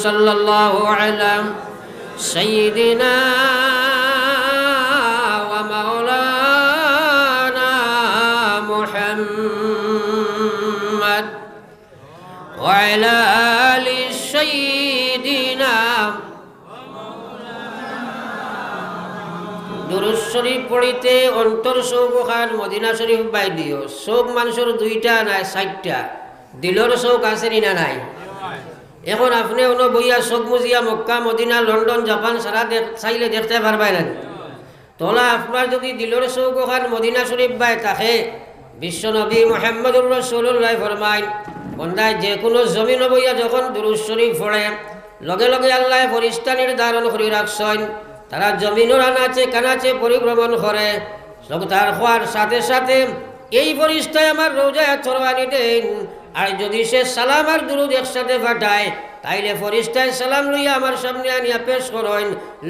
সাল্লাল্লাহু আলা সাইয়্যিদিনা ওয়া মাওলানা মুহাম্মদ ওয়া আলা আলি সাইয়্যিদিনা। দুরূদ শরীফ পড়িতে অন্তর চৌক খান মদিনা শরীফ বাই দিও। চৌক মানুষের দুইটা নাই চারটা, দিলর চৌক আছে না নাই? এখন আপনি অন্য বইয়া চোখ মুজিয়া মক্কা মদিনা লন্ডন জাপান সারা চাইলে দেখতে পারবাই না। তোলা আপনার যদি দিলর চৌক খান মদিনা শরীফ বাই তাকে বিশ্বনবী মুহাম্মদুর রাসূলুল্লাহ ফরমায়, বন্দায় যে কোনো জমিন বইয়া যখন দুরূদ শরীফ পড়ে লগে লগে আল্লাহ ফেরেশতা নির্ধারণ করে রাখছেন, তারা জমিনের আনাচে কানাচে পরিভ্রমণ করে। তার হওয়ার সাথে সাথে এই ফেরেশতায় আমার রোজায় থরবানি দেন। আর যদি সে সালাম আর দুরূদ একসাথে পাঠায় তাইলে ফেরেশতায় সালাম লইয়া আমার সামনে আনিয়া পেশ করেন।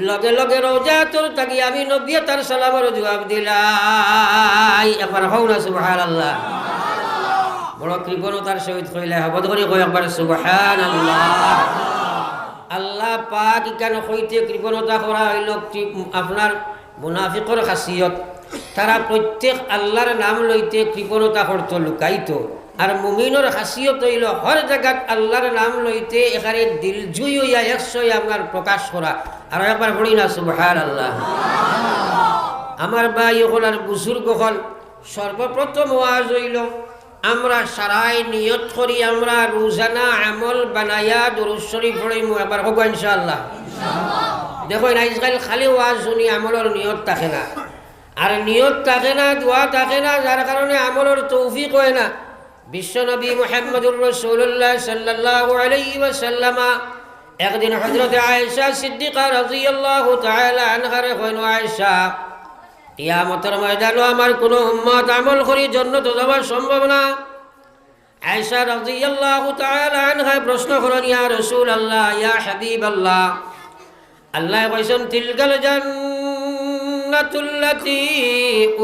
লগে লগে রোজাতুল তাকি আমি নবী তার সালামের জবাব দিলাই। একবার হও না সুবহানাল্লাহ। বড় কৃপণতার সহিত কইলে হবদ করে কই একবার সুবহানাল্লাহ। আল্লাহ পাক কেন কইতে কৃপণতা করা হইল আপনার মুনাফিকর খাসিয়ত। তারা প্রত্যেক আল্লাহর নাম লইতে কৃপণতা করত, লুকাইত। আর মুমিনের খাসিয়ত হইল হর জায়গাত আল্লাহর নাম লইতে এখানে দিল জুই হইয়া একশই আপনার প্রকাশ করা। আর একবার পড়ি না সুবহানাল্লাহ। আমার ভাই হল আর বুজুর্গ হল, সর্বপ্রথম ওয়াজ হইল আমরা সারাই নিয়ত করি আমরা রোজানা আমল বানাইয়া দুরূদ শরীফ পড়িমু। একবার হোক ইনশাআল্লাহ। দেখো আজকাল খালি ওয়াজ শুনি আমলের নিয়ত থাকে না, আর নিয়ত থাকে না, দোয়া থাকে না, যার কারণে আমলের তৌফিক হয় না। বিশ্বনবী মুহাম্মদুর রাসূলুল্লাহ সাল্লাল্লাহু আলাইহি ওয়াসাল্লাম একদিন হযরত আয়েশা সিদ্দিকা রাদিয়াল্লাহু তাআলা আনহার কইল, আয়েশা কিয়ামতের ময়দানে আমার কোন উম্মত আমল করি জান্নাতে যাওয়া সম্ভব না। আয়েশা রাদিয়াল্লাহু তাআলা আনহা প্রশ্ন করেন, ইয়া রাসূলুল্লাহ ইয়া হাবিবাল্লাহ, আল্লাহ কইছেন তিলকাল জান্নাতুল্লাতী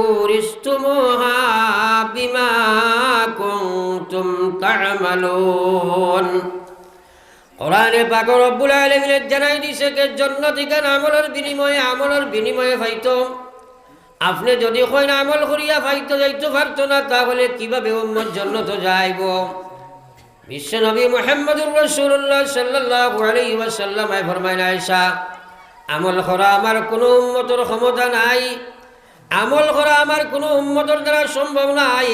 উরিসতুমুহা বিমা কুনতুম তা'মালুন। কোরআনে পাক রব্বুল আলামিন জানাই দিছে যে জান্নাত ইকান আমলের বিনিময়ে পাইতো। আপনি যদি কইন আমল করিয়া পাইতো যাইতে পারতো না, তাহলে কিভাবে উম্মত জান্নাতে যাইব? বিশ্বনবী মুহাম্মদুর রাসূলুল্লাহ সাল্লাল্লাহু আলাইহি ওয়াসাল্লাম ফরমায়, আয়েশা আমল করা আমার কোনো উম্মতের ক্ষমতা নাই, আমল করা আমার কোনো উম্মতের দ্বারা সম্ভব নাই।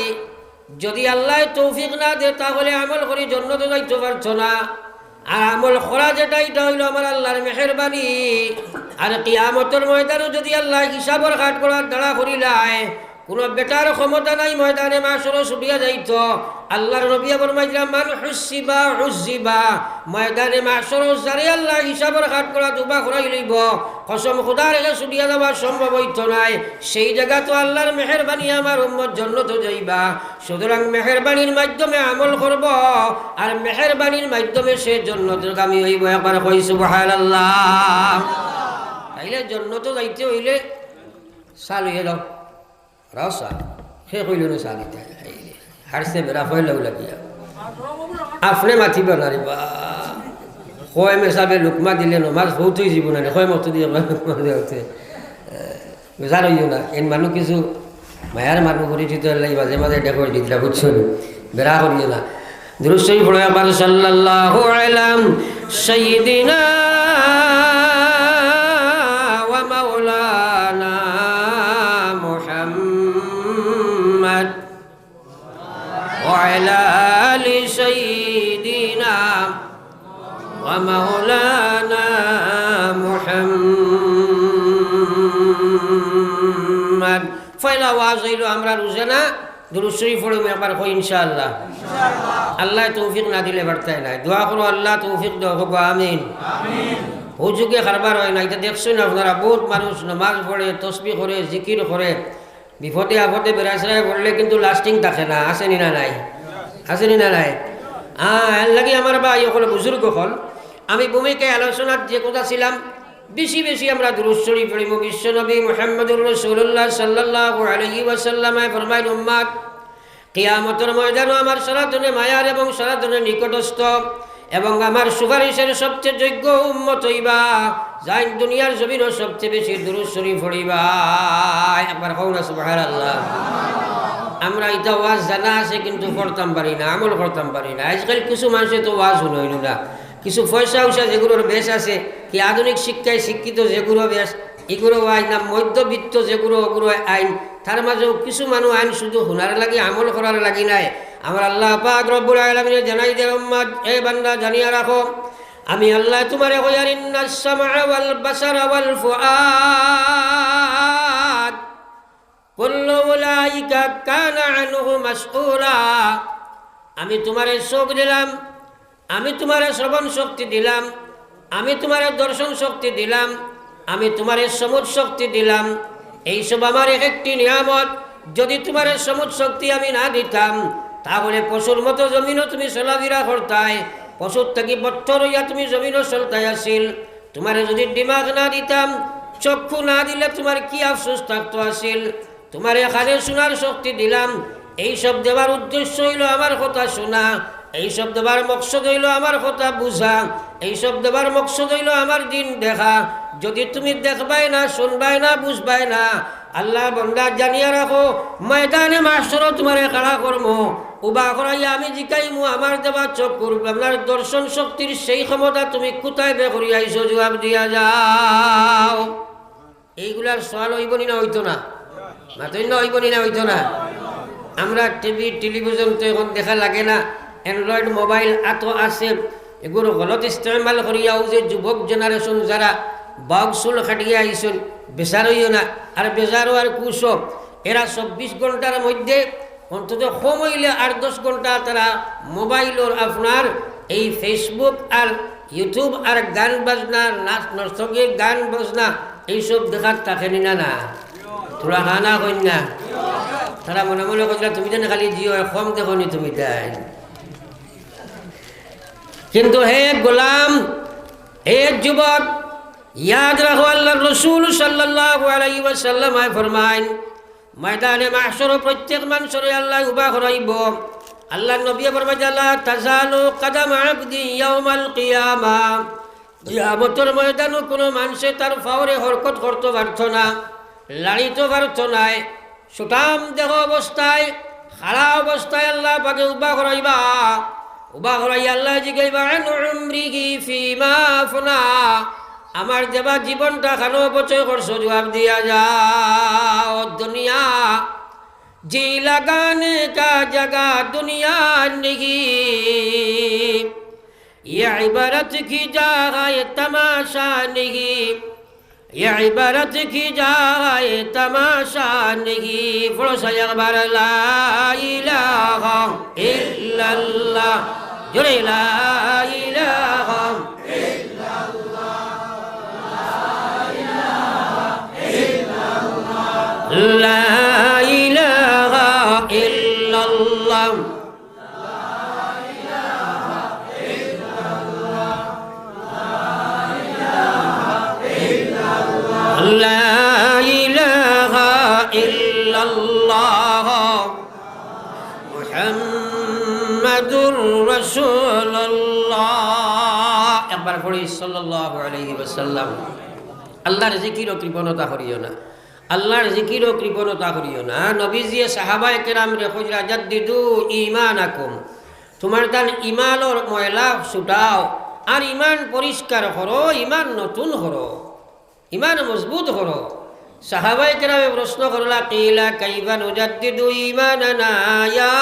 যদি আল্লাহ তৌফিক না দে তাহলে আমল করি জান্নাতে যাইতে পারতো না। আর আমল করা যেটা এটা হইল আমার আল্লাহর মেহেরবানি। আর কিয়ামতের ময়দানে যদি আল্লাহ হিসাবের কাঠ করার দ্বারা করিলায় কোন বেটার ক্ষমতা নাই, ময়দানে মাশরে ছুটিয়া যাইত। আল্লাহর নবী ফরমাইলেন, মান হুসিবা উযিবা, ময়দানে মাশরে যারে আল্লাহ হিসাবের কাঠ করা দুবা করাই লইব, কসম খোদার এলে ছুটিয়া যাওয়া সম্ভব হইত নাই। সেই জায়গা তো আল্লাহর মেহেরবানি আমার উম্মত জান্নাতে যাইবা। সুতরাং মেহেরবানির মাধ্যমে আমল করব, আর মেহেরবানির মাধ্যমে সে জান্নাতের গামী হইব। একবার কই সুবহানাল্লাহ। তাইলে জান্নাতে যাইতে হইলে চালু এলো রাসা সে কইল না চালিতে হারছে বেড়া ফয়লা লাগিয়া আপনি মাতিব নারিবা কয় মেসাবে লুকমা দিলে নমাজ হৌতই জীবন আনে কয় মতো দিয়ে লুকমা দেওয়াতে বেজার হইও না। এন মানুষ কিছু মায়ার মানুষ পরিচিত মাঝে মাঝে এটা করে দিতলা বুঝছো বেড়া করিও না। দুরূদ শরীফ পড়ে আবার সাল্লাল্লাহু আলা সাইয়্যিদিনা ওয়া মাওলানা মুহাম্মদ ওয়া আলা আলি সাইয়্যিদিনা ওয়া মাওলানা মুহাম্মদ। ফয়লা ওয়াজ হইল আমরা রোজানা দুরূদ শরীফ পড়ব একবার কই ইনশাআল্লাহ। আল্লাহ তৌফিক না দিলে বাড়তাই নাই। দোয়া করো আল্লাহ তৌফিক দাও, হোক আমিন আমিন। হুজুকে কারবার হয় না, এটা দেখছেন আপনারা বহুত মানুষ নামাজ পড়ে, তসবিহ করে, জিকির করে, বিপদে আপদে বেড়াচড়ায় পড়লে কিন্তু লাস্টিং থাকে না। আসেনি না নাই? আসেনি না নাই? এর লাগে আমার বা ইয়ে বুজুর্গ হল আমি ভূমিকায় আলোচনার যে কথা ছিলাম, বেশি বেশি আমরা দুরূদ শরীফ পড়িব। বিশ্বনবী মুহাম্মদুর রাসূলুল্লাহ সাল্লাল্লাহু আলাইহি ওয়াসাল্লাম ফরমাইলেন, উম্মত কিয়ামতের ময়দানে আমার সারাদিনে মায়ার এবং সারাদিনে নিকটস্থ এবং আমার সুপারিশের সবচেয়ে যোগ্য উম্মত হইবা, যাই দুনিয়ার জমিনও সবচেয়ে বেশি দুরূদ শরীফ পড়িবা। একবার কও না সুবহানাল্লাহ। আমরা এটা ওয়াজ জানা আছে কিন্তু পড়তাম পারি না, আমল করতাম পারি না। আজকাল কিছু মানুষের তো ওয়াজ হইল না, কিছু পয়সা উষা যেগুলোর বেশ আছে, কি আধুনিক শিক্ষায় শিক্ষিত যেগুলো বেশ এগুলো আইন না, মধ্যবিত্ত যেগুলো ওগুলো আইন, তার মাঝেও কিছু মানুষ আইন শুধু হুনার লাগি আমল করার লাগি নাই। আমার আল্লাহ পাক রব্বুল আলামিন জানাই দে উম্মত, এ বান্দা জানিয়া রাখো, আমি আল্লাহ তোমারে কইয়ার ইন্নাস সামআ ওয়াল বাসারা ওয়াল ফুআদ কুল্লু উলাইকা কানা আনহু মাসউলা। আমি তোমারে চোখ দিলাম, আমি তোমারে শ্রবণ শক্তি দিলাম, আমি তোমারে দর্শন শক্তি দিলাম, আমি তোমারে সমুদ শক্তি দিলাম। এইসব আমার একটি নিয়ামত। যদি তোমার সমুদ শক্তি আমি না দিতাম, তাহলে পশুর মতো জমিনও তুমি চলাফেরা করতাই, পশুর থেকে বত্তর হইয়া তুমি জমিনও চলতাই আসিল। তোমারে যদি দিমাগ না দিতাম, চক্ষু না দিলে তোমার কি আফসোস থাকতো আসিল। তোমার এখানে শোনার শক্তি দিলাম, এইসব দেওয়ার উদ্দেশ্য হইল আমার কথা শোনা, এইসব দেবার মকসদ হইল আমার কথা বুঝা, এইসব দেবার মকসদ হইল আমার দিন দেখা। যদি তুমি দেখবাই না, শুনবাই না, বুঝবাই না, আল্লাহ বন্দা জানিয়া রাখো, ময়দানে মাস্টরও তোমার খাড়া করবো, উবা করাইয়া আমি জিকাইমু আমার দেবা চক্ষুর আপনার দর্শন শক্তির সেই ক্ষমতা তুমি কোথায় বে করিয়া আইসো, জবাব দিয়া যাও। এইগুলার সওয়াল হইবনি না হইতো না, মাতই না হইবনি না হইতো না। আমরা টিভি টেলিভিশন তো এখন দেখা লাগে না, অ্যান্ড্রয়েড মোবাইল এত আছে, এগুলো গলত ইস্তেমাল করিয়াও যে যুবক জেনারেশন যারা বাঘ চুল খাটিয়ে আইসন, বেচার হইও না, আর বেচারও আর কুসব, এরা 24 ঘন্টার মধ্যে অন্তত কম হইলে 8-10 ঘন্টা তারা মোবাইলের আপনার এই ফেসবুক আর ইউটিউব আর গান বাজনা, নাচ নর্তকীর গান বাজনা এইসব দেখার থাকেনি না না তোরা হানা কই না। তারা মনে মনে করছিল তুমি যেন খালি জিও কম দেখো নি তুমি তাই। কিন্তু হে গোলাম, হে যুবক, ইয়াদ রাখো আল্লাহ রসুল সাল্লাল্লাহু আলাইহি ওয়াসাল্লাম ফরমাইন, ময়দানে মাহশর প্রত্যেক মানুষের আল্লাহ উবা করাইব। আল্লাহ নবী ফরমায়, লা তাজালু কদম আবদি ইয়াউমাল কিয়ামা, কিয়ামতের ময়দানে কোনো মানুষে তার ফাওরে হরকত করতে পারত না, লাড়িতে পারত নাই। সুঠাম দেহ অবস্থায়, খাড়া অবস্থায় আল্লাহ পাকে উবা করাইবা। উবা করাই আল্লাহ জিগাইবা, আন উমরিহি ফিমা আফনা, আমার দেবা জীবনটা খানো অপচয় করছো, জবাব দিয়া যাও। দুনিয়া জি লাগানে কা জাগা দুনিয়া নেহি, ये इबारत की जाए तमाशा नहीं, ये इबारत की जाए तमाशा नहीं। फरोसा अखबार ला इलाहा इल्लल्लाह, जुरे ला इलाहा इल्लल्लाह, ला इलाहा इल्लल्लाह, লা ইলাহা ইল্লাল্লাহ মুহাম্মাদুর রাসূলুল্লাহ। একবার পড়ি সাল্লাল্লাহু আলাইহি ওয়াসাল্লাম। আল্লাহর জিকির ও কৃপণতা করিও না, আল্লাহর জিকির ও কৃপণতা করিও না। নবীজি সাহাবায়ে কেরাম রে খুজরা জাদ্দিদু ঈমানাকুম, তোমার দান ঈমানের ময়লা ছুটাও আর ঈমান পরিষ্কার করো, ঈমান নতুন করো, ইমান মজবুত করো। সাহাবায়ে কেরামে প্রশ্ন করলা, কিলা কাইফা নুজাদ্দিদু ঈমানানা ইয়া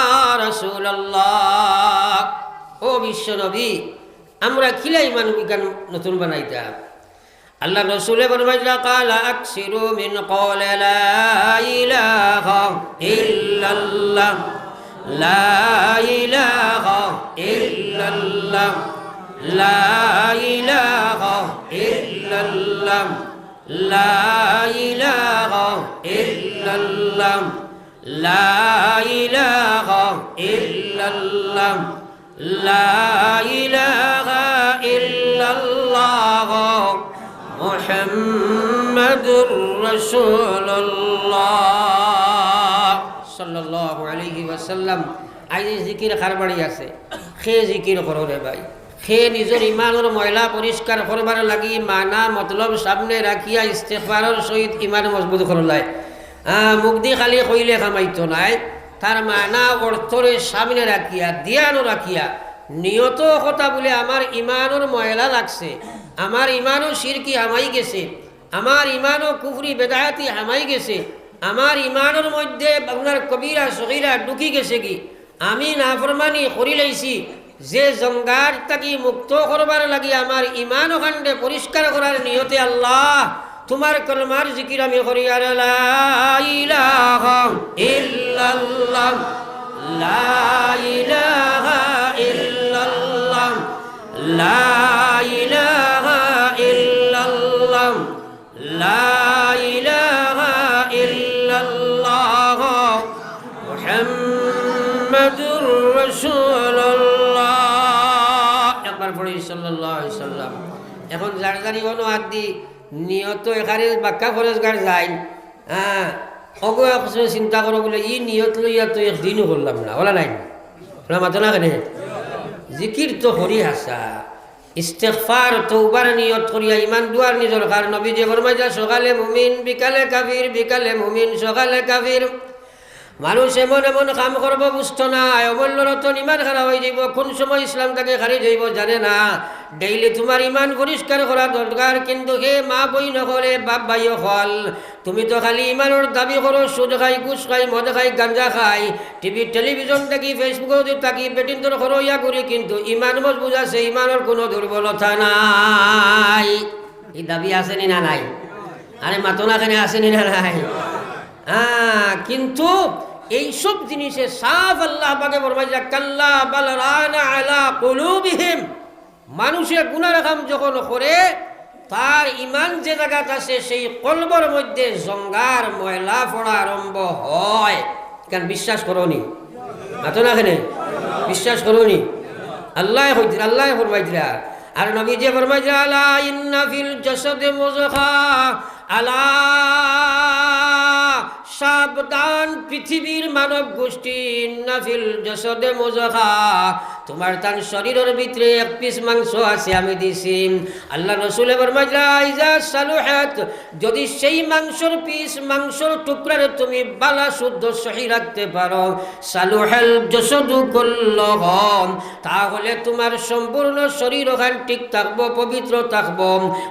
রাসূলুল্লাহ, ও বিশ্ব নবী আমরা কিলা ঈমান বিজ্ঞান নতুন বানাইতাম? আল্লাহ রাসূলে ফরমাইলা, ক্বালা আকসিরু মিন ক্বালি লা ইলাহা ইল্লাল্লাহ, লা ইলাহা ইল্লাল্লাহ, লা ইলাহা ইল্লাল্লাহ, লা ইলাহা ইল্লাল্লাহ, লা ইলাহা ইল্লাল্লাহ, লা ইলাহা ইল্লাল্লাহ মুহাম্মাদুর রাসূলুল্লাহ সাল্লাল্লাহু আলাইহি ওয়াসাল্লাম। আই জিকির খারবাড়ি আছে, খে জিকির করো রে ভাই, সে নিজের ইমানের ময়লা পরিষ্কার করবার লাগি মানা মতলব সামনে রাখিয়া ইস্তেগফারের সহিত ইমান মজবুত করলাই। মুখ দিয়ে খালি কইলে কামাইতো নাই, তার মানা অর্থরে সামনে রাখিয়া দিয়ানো রাখিয়া নিয়ত কথা বলে আমার ইমানের ময়লা লাগছে, আমার ইমানও শিরকি হামাই গেছে, আমার ইমানও কুফরি বেদায়াতি হামাই গেছে, আমার ইমানের মধ্যে আপনার কবিরা সগীরা ঢুকি গেছে কি, আমি নাফরমানি করি লাইছি, যে জঙ্গার তাকি মুক্ত করবার লাগি আমার ইমান ওখানে পরিষ্কার করার নিয়তে আল্লাহ তোমার কলমার জিকির আমি করি। আর লা ইলাহা ইল্লাল্লাহ, লা ইলাহা ইল্লাল্লাহ, লা ইলাহা ইল্লাল্লাহ, লা ইলাহা ইল্লাল্লাহ মুহাম্মাদুর রাসূলুল্লাহ। একবার পড়ি সাল্লাল্লাহু আলাইহি সাল্লাম। এখন যার জানি কোনো আদি নিয়ত এখানে বাক্কা ফরেজগার যায়, অগো চিন্তা করো বলে ই নিয়ত লইয়া তো একদিনও করলাম না, ওলা নাই ওলা মাতো না কেন জিকির তো হরি হাসা ইস্তেগফার তওবার নিয়ত করিয়া ইমান দুয়ার নিজের কার নবী যে ফরমায় যা সকালে মুমিন বিকালে কাফির, বিকালে মুমিন সকালে কাফির। মানুষ এমন এমন কাম করবো বুঝতো না, অমূল্য রতন ইমান খারাপ হয়ে যাইব, কোন সময় ইসলাম তাকে খারি যাইব জানে না। ডেইলি তোমার ইমান পরিষ্কার করা দরকার, কিন্তু হে মা বই নকলে বাপ ভাই হল, তুমি তো খালি ইমানের দাবি করো, সুদ খাই ঘুষ খাই মদ খাই গাঞ্জা খাই, টিভি টেলিভিশন থাকি ফেসবুকে থাকি বেটিন তোর করো ইয়া করি, কিন্তু ইমান মজবুত আছে, ইমানের কোনো দুর্বলতা নাই। এই দাবি আসেনি না নাই? আরে মাতনা খানে আসেনি না নাই? কিন্তু এইসব জিনিসে সাফ আল্লাহ পাকে ফরমাইয়া কাল্লা বাল রানা আলা কুলুবিহিম, মানুষে গুনাহ কাম যখন করে তার ইমান যে জায়গাত আছে সেই কলবর মধ্যে জঙ্গার ময়লা পড়া আরম্ভ হয়। কেন বিশ্বাস করোনি? মাতো না কেন বিশ্বাস করোনি? আল্লাহ ফরমাইয়া, আর নবী যে ফরমাইয়া আলা ইন্না ফিল জাসাদে মুযগা, আলা সাবধান পৃথিবীর মানব গোষ্ঠী, নাফিল জসদে মুযগা, তোমার তার শরীরের ভিতরে এক পিস মাংস আছে আমি দিছি। আল্লাহ রাসূলে ফরমাইলা ইজা সালুহাত, যদি সেই মাংসর পিস মাংসর টুকরারে তুমি বালা শুদ্ধ সহি রাখতে পারো, সালুহাল জসদু কুল্লুহু, তাহলে তোমার সম্পূর্ণ শরীর ওখান ঠিক থাকবো, পবিত্র থাকবো।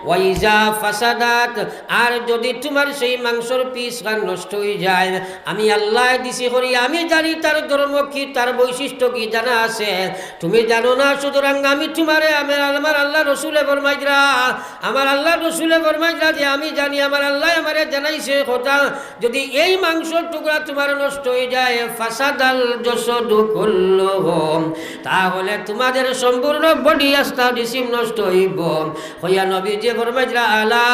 ওয়াইজা ফাসাদাত, আর যদি তোমার সেই মাংসর পিস খান নষ্ট হয়ে যায়, আমি আল্লাহ দিছি করি, আমি জানি তার ধর্ম কি, তার বৈশিষ্ট্য কি জানা আছে, তুমি জানো না, সুতরাং আমি তোমারে আমার আল্লাহ রসুলে ফরমাইরা, আমার আল্লাহ রসুলে ফরমাইরা যে আমি জানি, আমার আল্লাহ আমারে জানাইছে কথা, যদি এই মাংসর টুকরা তোমার নষ্ট হয়ে যায়, ফাসাদাল জসদু কুল্লুহু, তাহলে তোমাদের সম্পূর্ণ বডি আস্থা ডিসিম নষ্ট হইব। হইয়া নবী যে ফরমাইরা আলা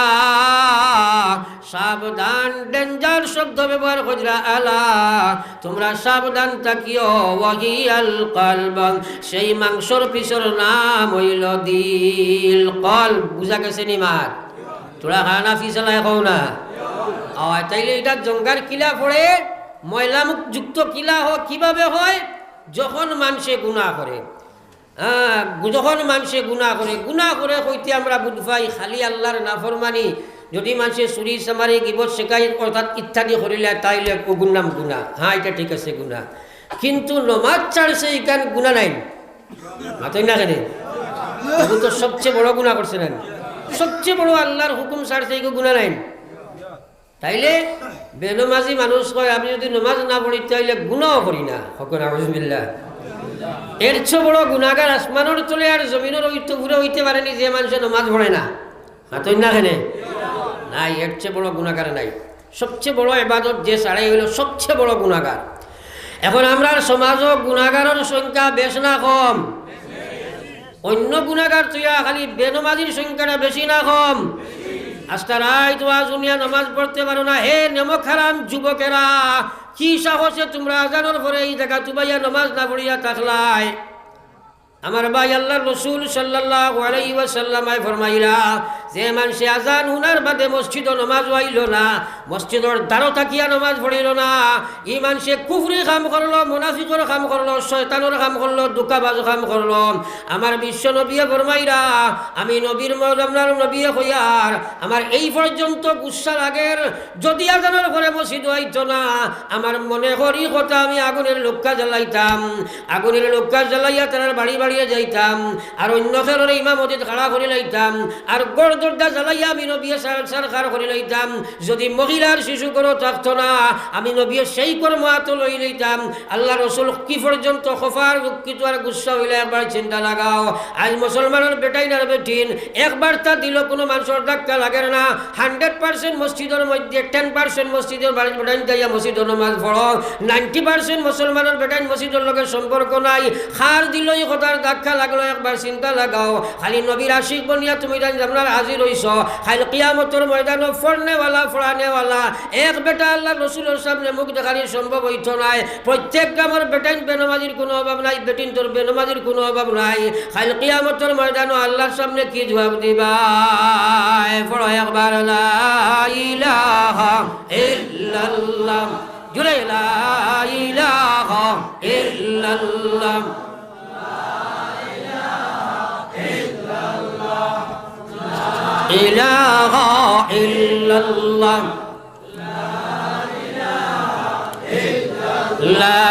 সাবধান, ডেঞ্জার শব্দ ব্যবহার কইরা আলা, তোমরা সাবধান থাকিও, ওয়াহিয়াল কলব, সেই মাংসর পিছর নাম হইল দিল। কলব বুঝা গেছে নি মার? তোরা খানা ফিসলায় কও না? তাইলে এটা জঙ্গার কিলা পড়ে, ময়লামুখ যুক্ত কিলা কিভাবে হয়? যখন মানুষে গুনাহ করে, যখন মানুষে গুনাহ করে হইতে আমরা বুঝ পাই খালি আল্লাহর নাফরমানি। যদি মানুষে চুরি চামারি গিবত শেখাই অর্থাৎ ইত্যাদি করিলে তাইলে ওগুর নাম গুনাহ, এটা ঠিক আছে গুনাহ। কিন্তু নমাজ ছাড়ছে এখান গুনাহ নাই, মাতই না কেন? ও তো সবচেয়ে বড় গুনাহ করছে না, সবচেয়ে বড় আল্লাহর হুকুম ছাড়ছে এই গুনাহ নাই। তাইলে বেনমাজি মানুষ কয় আমি যদি নমাজ না পড়ি তাইলে গুনাহ করি না, হকর আউযুবিল্লাহ। এর চেয়ে বড় গুনাহগার আসমানের তলে আর জমিনের উপরে হইতে পারেনি যে মানুষে নমাজ পড়ে না, মাতই না কেন? নাই, এর চেয়ে বড় গুনাহগার নাই। সবচেয়ে বড় ইবাদত যে ছাড়াই হইল সবচেয়ে বড় গুনাহগার। এখন আমরা সমাজও গুনাহগারের সংখ্যা বেশ না কম? অন্য গুনাহগার তুইয়া খালি বেনমাজির সংখ্যাটা বেশি না কম? আজকে রাত ওয়াজুনিয়া নামাজ পড়তে পারো না, হে নেমক হারাম যুবকেরা, কি সাহসে তোমরা আজানের পরে এই জায়গা তুবাইয়া নামাজ না পড়িয়া থাকলাই? আমার ভাই আল্লাহর রাসূল সাল্লাল্লাহু আলাইহি ওয়াসাল্লাম ফরমাইলা যে মানুষে আজান হুনার বাদে মসজিদ নমাজ হইল না, মসজিদর দ্বারও থাকিয়া নমাজ পড়িল না, ই মানুষে কুফরি কাম করলো, মুনাফিকর কাম করলো, শয়তানের কাম করলো, দুকাবাজ কাম করলো। আমার বিশ্ব নবীয়ে ফরমাইরা, আমি নবীর আপনার নবীয়ে হইয়ার আমার এই পর্যন্ত গুসা লাগের, যদি আজানের ঘরে মসজিদ হইতো না, আমার মনে করি কথা আমি আগুনের লোক্কা জ্বালাইতাম, আগুনের লোক্কা জ্বালাইয়া তার বাড়ি বাড়িয়ে যাইতাম, আর অন্য খেলোর ইমামতিত খাড়া করে লাইতাম, আর গড় দরজা জ্বালাইয়া আমি নবী সারখার করে লাইতাম। যদি মহিলার শিশু কোনো থাকতো না, আমি নবী সেই কর্ম হাত লই লইতাম। আল্লাহ রসুল কি পর্যন্ত খফার দুঃখিত আর গুসা হইলে একবার চিন্তা লাগাও। আজ মুসলমানের বেটাই না বেটিন একবার তা দিল কোনো মানুষের ধাক্কা লাগে না। 100% মসজিদের মধ্যে 10% মসজিদের বাড়ি বেটাইন যাইয়া মসজিদ নামাজ পড়ো, 90% মুসলমানের বেটাইন মসজিদের লগে সম্পর্ক নাই। খার দিল এই কথার ধাক্কা লাগলো, একবার চিন্তা লাগাও। খালি নবীর আশিক বনিয়া তুমি আপনার হাজির হইছ, খালি কিয়ামতের ময়দানে ফড়নেওয়ালা ফড়ানেওয়ালা এক বেটা আল্লাহ রসুলের সামনে মুখ দেখানি সম্ভব হইত নাই। প্রত্যেক গ্রামের বেটাইন বেনমাজির কোনো অভাব নাই, বেটিন তোর বেনমাজির কোনো অভাব নাই। খালি কিয়ামতের ময়দানে আল্লাহর সামনে কি জবাব দিবা? পড়ো একবার লা ইলাহা ইল্লাল্লাহ, জুড়ে লা ইলাহা ইল্লাল্লাহ, ইলাহা ইল্লাল্লাহ, লা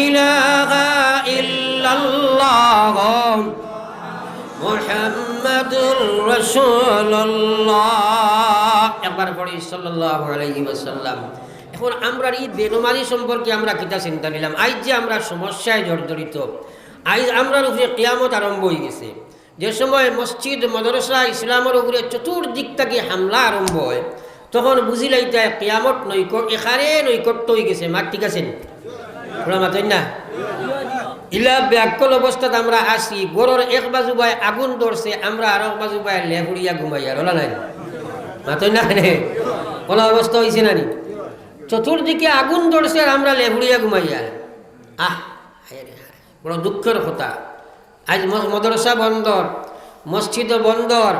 ইলাহা ইল্লাল্লাহ, মুহাম্মাদুর রাসূলুল্লাহ। একবার পড়ি সাল্লাল্লাহু আলাইহি ওয়াসাল্লাম। এখন আমরা এই বেনমাজি সম্পর্কে আমরা কিতা চিন্তা নিলাম। আজ যে আমরা সমস্যায় জর্জরিত, আজ আমরার উপরে কিয়ামত আরম্ভ হয়ে গেছে। যে সময় মসজিদ মাদ্রাসা ইসলামের উপরে চতুর্দিক থেকে হামলা আরম্ভ হয়, তখন বুঝিলাই তাই কিয়ামত এখানে নৈকট্য হয়ে গেছে। মাঠ ঠিক আছেন মাতেন না? ইলা ব্যাকল অবস্থাত আমরা আসি, গরর এক বাজু বাই আগুন ধরছে, আমরা আর এক বাজু বাই লেহুড়িয়া ঘুমাই আর ওলা নাই মাতেন না? ওলা অবস্থা হয়েছে না? চতুর্দিকে আগুন ধরছে আর আমরা লেহুড়িয়া ঘুমাই আর বড় দুঃখের কথা। আজ মাদ্রাসা বন্দর, মসজিদ বন্দর,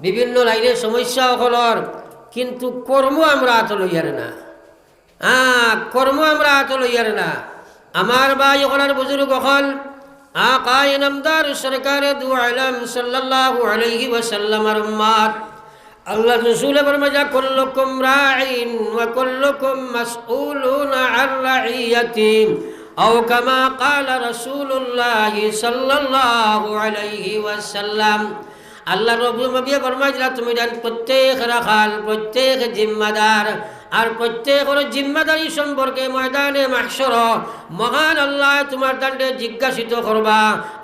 বিভিন্ন লাইনের সমস্যা হলর, কিন্তু কর্ম আমরা হাত লইয়ার না। কর্ম আমরা হাত লইয়ার না। আমার ভাই ওখানের বুজুর্গ হল আকা ইনামদার সরকারে দু আলম সাল্লাল্লাহু আলাইহি ওয়াসাল্লামের উম্মত, আল্লাহ রাসূল ফরমায়া কুল্লুকুম রাঈন ওয়া কুল্লুকুম মাসউলুন আন রাইয়াতি, আও কামা ক্বালা রাসূলুল্লাহ সাল্লাল্লাহু আলাইহি ওয়াসাল্লাম। আল্লাহ রাব্বুল নবী ফরমাইলা তুমি প্রত্যেক রাখাল, প্রত্যেক জিম্মাদার, আর প্রত্যেকের জিম্মাদারি সম্পর্কে ময়দানে মাহশর মহান আল্লাহ তোমার দান্ডে জিজ্ঞাসিত করবা।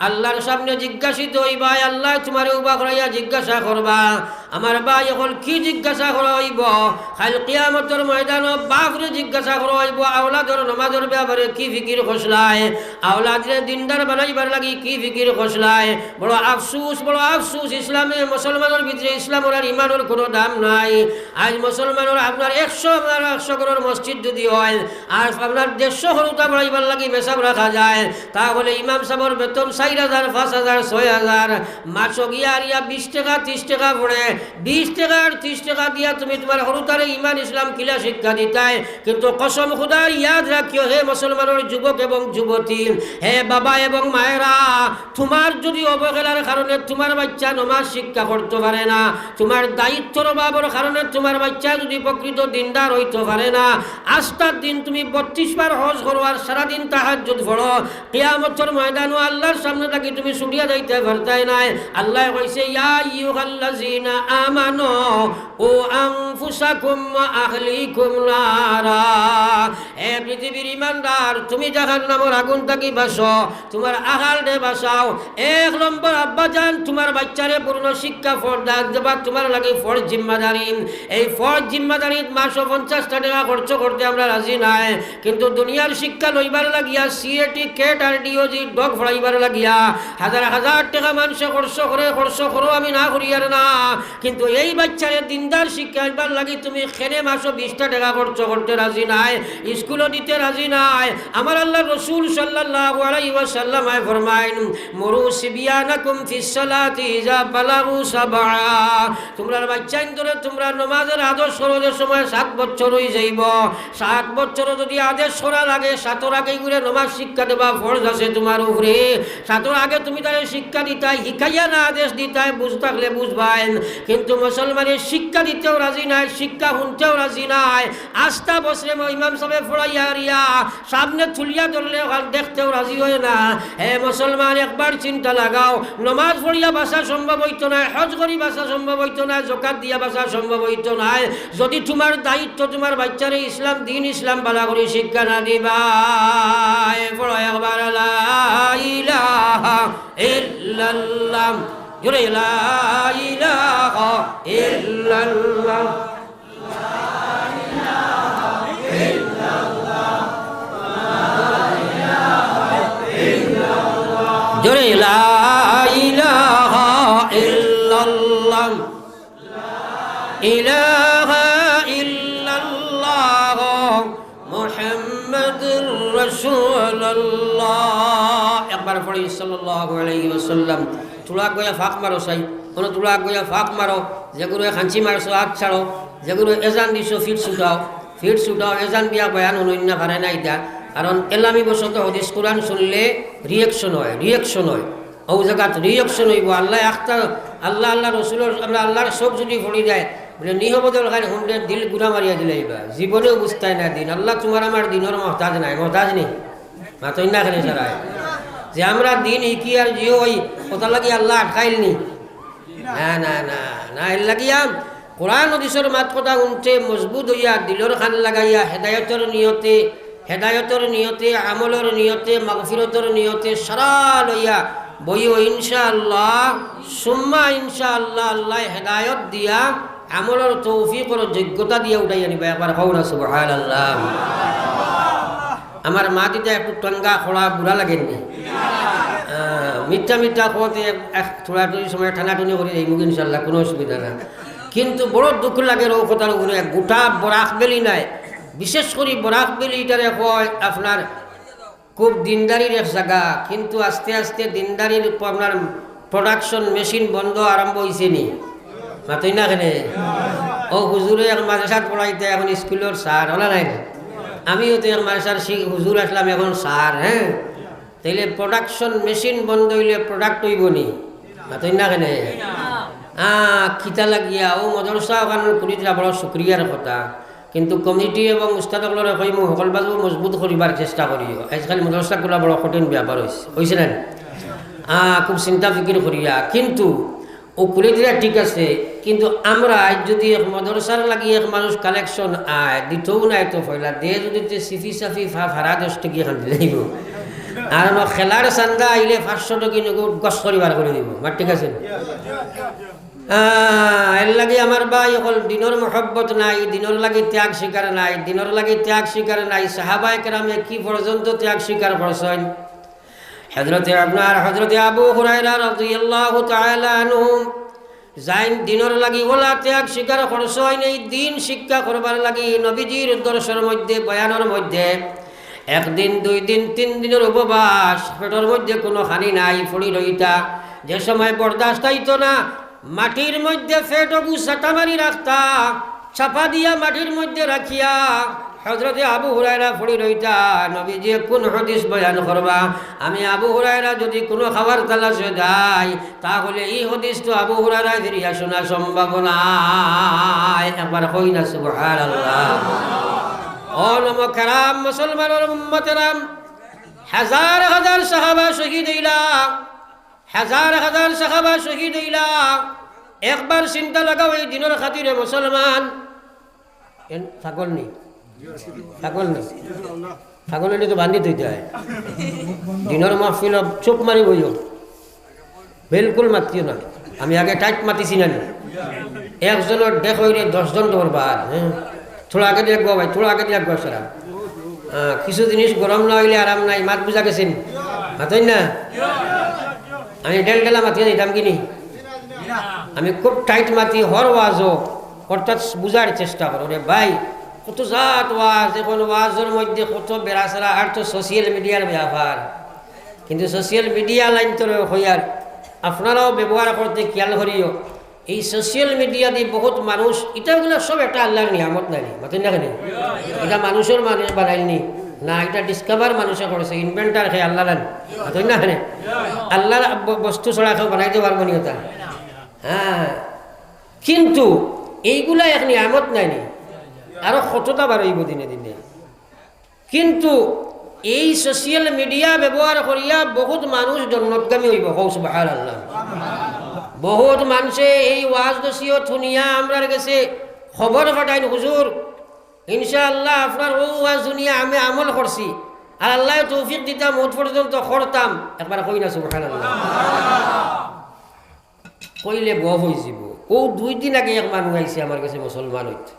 আল্লাহর সামনে জিজ্ঞাসিত হইবা, আল্লাহ তোমার উবা করাইয়া জিজ্ঞাসা করবা। আমার ভাই এখন কি জিজ্ঞাসা করা হইব? কাল কিয়ামতের ময়দান বাপরে জিজ্ঞাসা করা হইব আওলাদর নমাজের ব্যাপারে কি ফিকির খসলায়, আওলাদরে দিনদার বানাইবার লাগি কি ফিকির খসলায়। বড় আফসুস, বড় আফসুস, ইসলামে মুসলমানের ভিতরে ইসলামের আর ইমানের কোনো দাম নাই। আজ মুসলমানের আপনার 100 করোড় মসজিদ যদি হয় আর আপনার 150 হরুতা বাড়াইবার লাগি মেসাব রাখা যায়, তাহলে ইমাম সাহেবের বেতন 4000, 5000, 6000, মাছ গিয়া আর 20 টাকা 30 টাকা পড়ে। 20 টাকা আর 30 টাকা দিয়া তুমি তোমার হরুতারে ইমান ইসলাম কিলা শিক্ষা দিতাই। কিন্তু কসম খুদার ইয়াদ রাখিও হে মুসলমানের যুবক এবং যুবতী, হে বাবা এবং মায়েরা, তোমার যদি অবহেলার কারণে তোমার বাচ্চা নমাজ শিক্ষা করতে পারে না, তোমার দায়িত্বর অভাবের কারণে তোমার বাচ্চা যদি প্রকৃত দিনদার হইতে পারে না, আজকের দিন তুমি 32 বার হজ করো আর সারাদিন তাহাজ্জুদ পড়ো, কিয়ামতের ময়দানে আল্লাহর সামনে থাকি তুমি ছুটিয়া যাইতে পারতাই নাই। আল্লাহ কইছে ইয়া আইয়ুহাল্লাযিনা আমানু ও আনফুসাকুম ওয়া আহলিকুম নারা, হে পৃথিবীর ইমানদার, তুমি জাহান্নামের আগুন থাকি বাঁচো, তোমার আহালরে বাঁচাও। 1 নম্বর আব্বাজান তোমার বাচ্চারে পূর্ণ শিক্ষা ফরজ দেবা, তোমার লাগে ফরজ জিম্মাদারি। এই ফরজ জিম্মাদারি মাসও 50 টাকা খরচ করতে আমরা রাজি নাই, কিন্তু দুনিয়ার শিক্ষা লইবার লাগিয়া সিএটি কেট আর ডিওজি ডগ ফড়াইবার লাগিয়া হাজার হাজার টাকা মানুষে খরচ করে আমি না করি আর না। কিন্তু এই বাচ্চারে দিনদার শিক্ষা এবার লাগি তুমি খেনে মাসও 20টা টাকা খরচ করতে রাজি নাই, স্কুলও দিতে রাজি নাই। আমার আল্লাহ রসুল সাল্লাল্লাহু আলাইহি ওয়াসাল্লাম ফরমাইন মুরু সিবিয়ানাকুম ফিস সালাতি ইজা বালাগু সাবআ, তোমরা বাচ্চা ধরে তোমরা নামাজের আদেশ করার সময় 7 বছর হয়ে যাইব। 7 বছর যদি আদেশ করা লাগে 7 আগে ঘুরে নামাজ শিক্ষা দেবা ফরজ আছে তোমার উপরে। 7 আগে তুমি তারে শিক্ষা দিতাই, শিখাইয়া না আদেশ দিতাই, বুঝ থাকলে বুঝবাই। কিন্তু মুসলমানের শিক্ষা দিতেও রাজি নাই, শিক্ষা শুনতেও রাজি নাই। আস্থা বসরে ইমাম সাহেব পড়াইয়া রিয়া সামনে তুলিয়া ধরলে দেখতেও রাজি হয় না। হে মুসলমান, একবার চিন্তা লাগাও, নমাজ পড়িয়া বাসা সম্ভব হইতো না, হজ করি বাসা সম্ভব হইতো না, যাকাত দিয়া বাসা সম্ভব হইতো না যদি তোমার দায়িত্ব তোমার বাচ্চারে ইসলাম দিন ইসলাম বালা করে শিক্ষা না দিবা। পড়ো একবার লা ইলাহা ইল্লাল্লাহ, জোরে লা ইলাহা ইল্লাল্লাহ, জোরে লা ইলাহা ইল্লাল্লাহ, ইলাহা ইল্লাল্লাহ মুহাম্মাদুর রাসূলুল্লাহ। একবার পড়ি সাল্লাল্লাহু আলাইহি ওয়াসাল্লাম। তুলা গয়া ফাঁক মারো সাই, কোনো তুলা গয়া ফাঁক মারো, যেগুলো খাঁচি মারছো হাত ছাড়ো, যেগুলো এজান দিছো ফিট ছুটাও, এজান দিয়া বয়ান অনন্য পারে না এটা। কারণ এলামি বসত হদিস কোরআন শুনলে রিয়েকশন হয় ও জায়গাত রিয়েকশন হইব। আল্লাহ একটা আল্লাহ রসুলের আমরা আল্লাহর চোখ যদি পড়ি যায় বলে নিহবদল খাই হুমদের দিল গুড়া মারিয়া দিলে এইবা জীবনেও বুঝতাই না দিন। আল্লাহ তোমার আমার দিনের মহতাজ নাই, মহতাজ নেই মাতই না খেলে সারায় যে আমরা দিন শিকি আর জিও ওই কথা লাগি আল্লাহ আটকাইল নি। না না না না, এর লাগিয়া কোরআন হাদিসের মাত কথা শুনতে মজবুত হইয়া দিলর খান লাগাইয়া হেদায়তর নিয়তে আমলর নিয়তে মাগফিরতর নিয়তে সারা লইয়া বইও ইনশাআল্লাহ সুম্মা ইনশাআল্লাহ আল্লাহ হেদায়ত দিয়া আমলর তৌফিকর যোগ্যতা দিয়া উঠাই আনিবা। একবার কওনা সুবহানাল্লাহ। আমার মা দিদা একটু টঙ্গা খোলা বুড়া লাগেননি, মিথ্যা খোয়াতে থোড়া সময় ঠানাটুনি করে এই মুখ ইনশাআল্লাহ কোনো অসুবিধা না। কিন্তু বড় দুঃখ লাগে ও কথার উপরে গোটা বরাক বেলি নাই, বিশেষ করে বরাক বেলিটারে হয় আপনার খুব দিনদারির এক জায়গা, কিন্তু আস্তে আস্তে দিনদারির আপনার প্রোডাকশন মেশিন বন্ধ আরম্ভ হয়েছে নি মাতই না কেনে। ও হুজুরে এক মাদ্রাসাত পড়াইতে এখন স্কুলের স্যার হলা নাই, আমিও তো এক মাদ্রাসার হুজুর আসলাম এখন স্যার। হ্যাঁ, তাইলে প্রোডাকশন মেশিন বন্ধ হইলে প্রোডাক্ট হইব নি মাতই না কেনে। খিতা লাগিয়া ও মদরসা ওখানে করি দিলা বড় শুক্রিয়ার কথা। কিন্তু কমিটি এবং উস্তাদসকলে কই মই সকল বাজু মজবুত করিবার চেষ্টা করি। আজকাল মদরসাগুলা বড় কঠিন ব্যাপার হয়েছে না, খুব চিন্তা ফিকির করিয়া। কিন্তু ও করে দিলা ঠিক আছে, কিন্তু আমরা যদি এক মদরসার লাগি এক মানুষ কালেকশন আয় দিতেও নাই তো ফয়লা দে যদি সিফি সাফি ভাড়া 10 টাকা খান দিলেইব। আর খেলার চান্দা আইলে 500 টাকা গছ করিবার করে দিব মার, ঠিক আছে। এর লাগে আমার ভাই অকল দিনের মহব্বত নাই, দিনের লাগে ত্যাগ স্বীকার নাই, সাহাবায়ে কেরামে কি পর্যন্ত ত্যাগ স্বীকার করছেন। হযরতে আবু হুরায়রা রাদিয়াল্লাহু তাআলা আনহু যাইন দিনের লাগি ওলা ত্যাগ স্বীকার করছেন। এই দিন শিক্ষা করবার লাগি নবীজির দর্শনের মধ্যে বয়ানের মধ্যে 1 দিন 2 দিন 3 দিনের উপবাস, পেটের মধ্যে কোনো হানি নাই, ফড়ি রইতা। যে সময় বরদাস্ত হইতো না মাটির মধ্যে ফেটবু চাটা মারি রাখতা, চাপা দিয়া মাটির মধ্যে রাখিয়া হযরতে আবু হুরায়রা পড়ি রইতা। নবীজি কোন হাদিস বয়ান করবা, আমি আবু হুরায়রা যদি কোনো খাবার তালাশে যাই তাহলে এই হাদিস তো আবু হুরায়রা ফিরিয়া শোনা সম্ভব নাই। একবার কই না সুবহানাল্লাহ। ও নমকারাম মুসলমানের উম্মতেরাম, হাজার হাজার সাহাবা শহীদ হইলা, হাজার সাহাবা শহীদ হইলা। একবার চিন্তা লাগাও এই দিনের খাতিরে মুসলমান ছাগল নেই তো বান্ধি থইতে হয়। দিনের মাহফিল চোখ মারি বইও, বিলকুল মাতিও না। আমি আগে টাইট মাতিছি না, একজনের দেখ হইলে 10 জন ধরবার। হ্যাঁ, থোড়া আগে দিয়ে ভাই, থোড়া আগে দিয়ে সারা। কিছু জিনিস গরম না হইলে আরাম নাই, মাত বুঝা গেছেন মাতই না। আমি ডেলা মাতিয়ে দিতাম কিনি আমি খুব টাইট মাতি হর ওয়াজও অর্থাৎ বুঝার চেষ্টা করো রে ভাই কত জাত ওয়াজ, এখন ওয়াজের মধ্যে কত বেড়াছাড়া, আর তো সোশ্যাল মিডিয়ার ব্যাপার। কিন্তু সোশ্যাল মিডিয়া লাইন তো হইয়ার আপনারাও ব্যবহার করতে খেয়াল করিও। এই সোশ্যাল মিডিয়া দিয়ে বহুত মানুষ, এটাগুলো সব একটা আল্লাহর নিয়ামত নাই, মাতেন না কেন? এটা মানুষের মানুষ বানাইনি না, এটা ডিসকভার মানুষে করেছে, ইনভেন্টার খেয়ে আল্লাহ নেন, মাতেন না কেন? আল্লাহর বস্তু ছড়া কেউ বানাইতে পারবো নি ওটা। হ্যাঁ, কিন্তু এইগুলা এক নিয়ামত নাইনি, আরো কতটা বাড়াইব দিনে দিনে। কিন্তু এই সোশ্যাল মিডিয়া ব্যবহার করিয়া বহুত মানুষ জন্নতগামী হইব, সুবহানাল্লাহ। বহুত মানুষে এই ওয়াজ নসিহত শুনিয়া আমরার কাছে খবর পাঠাইন, হুজুর ইনশাআল্লাহ আপনার ও ওয়াজ শুনিয়া আমি আমল করছি, আর আল্লাহ তৌফিক দিতাম মত পর্যন্ত করতাম। একবার কই না সুবহানাল্লাহ? কইলে গপ হয়ে যাব। ও 2 দিন আগে এক মানুষ আইছে আমার কাছে, মুসলমান হইতে,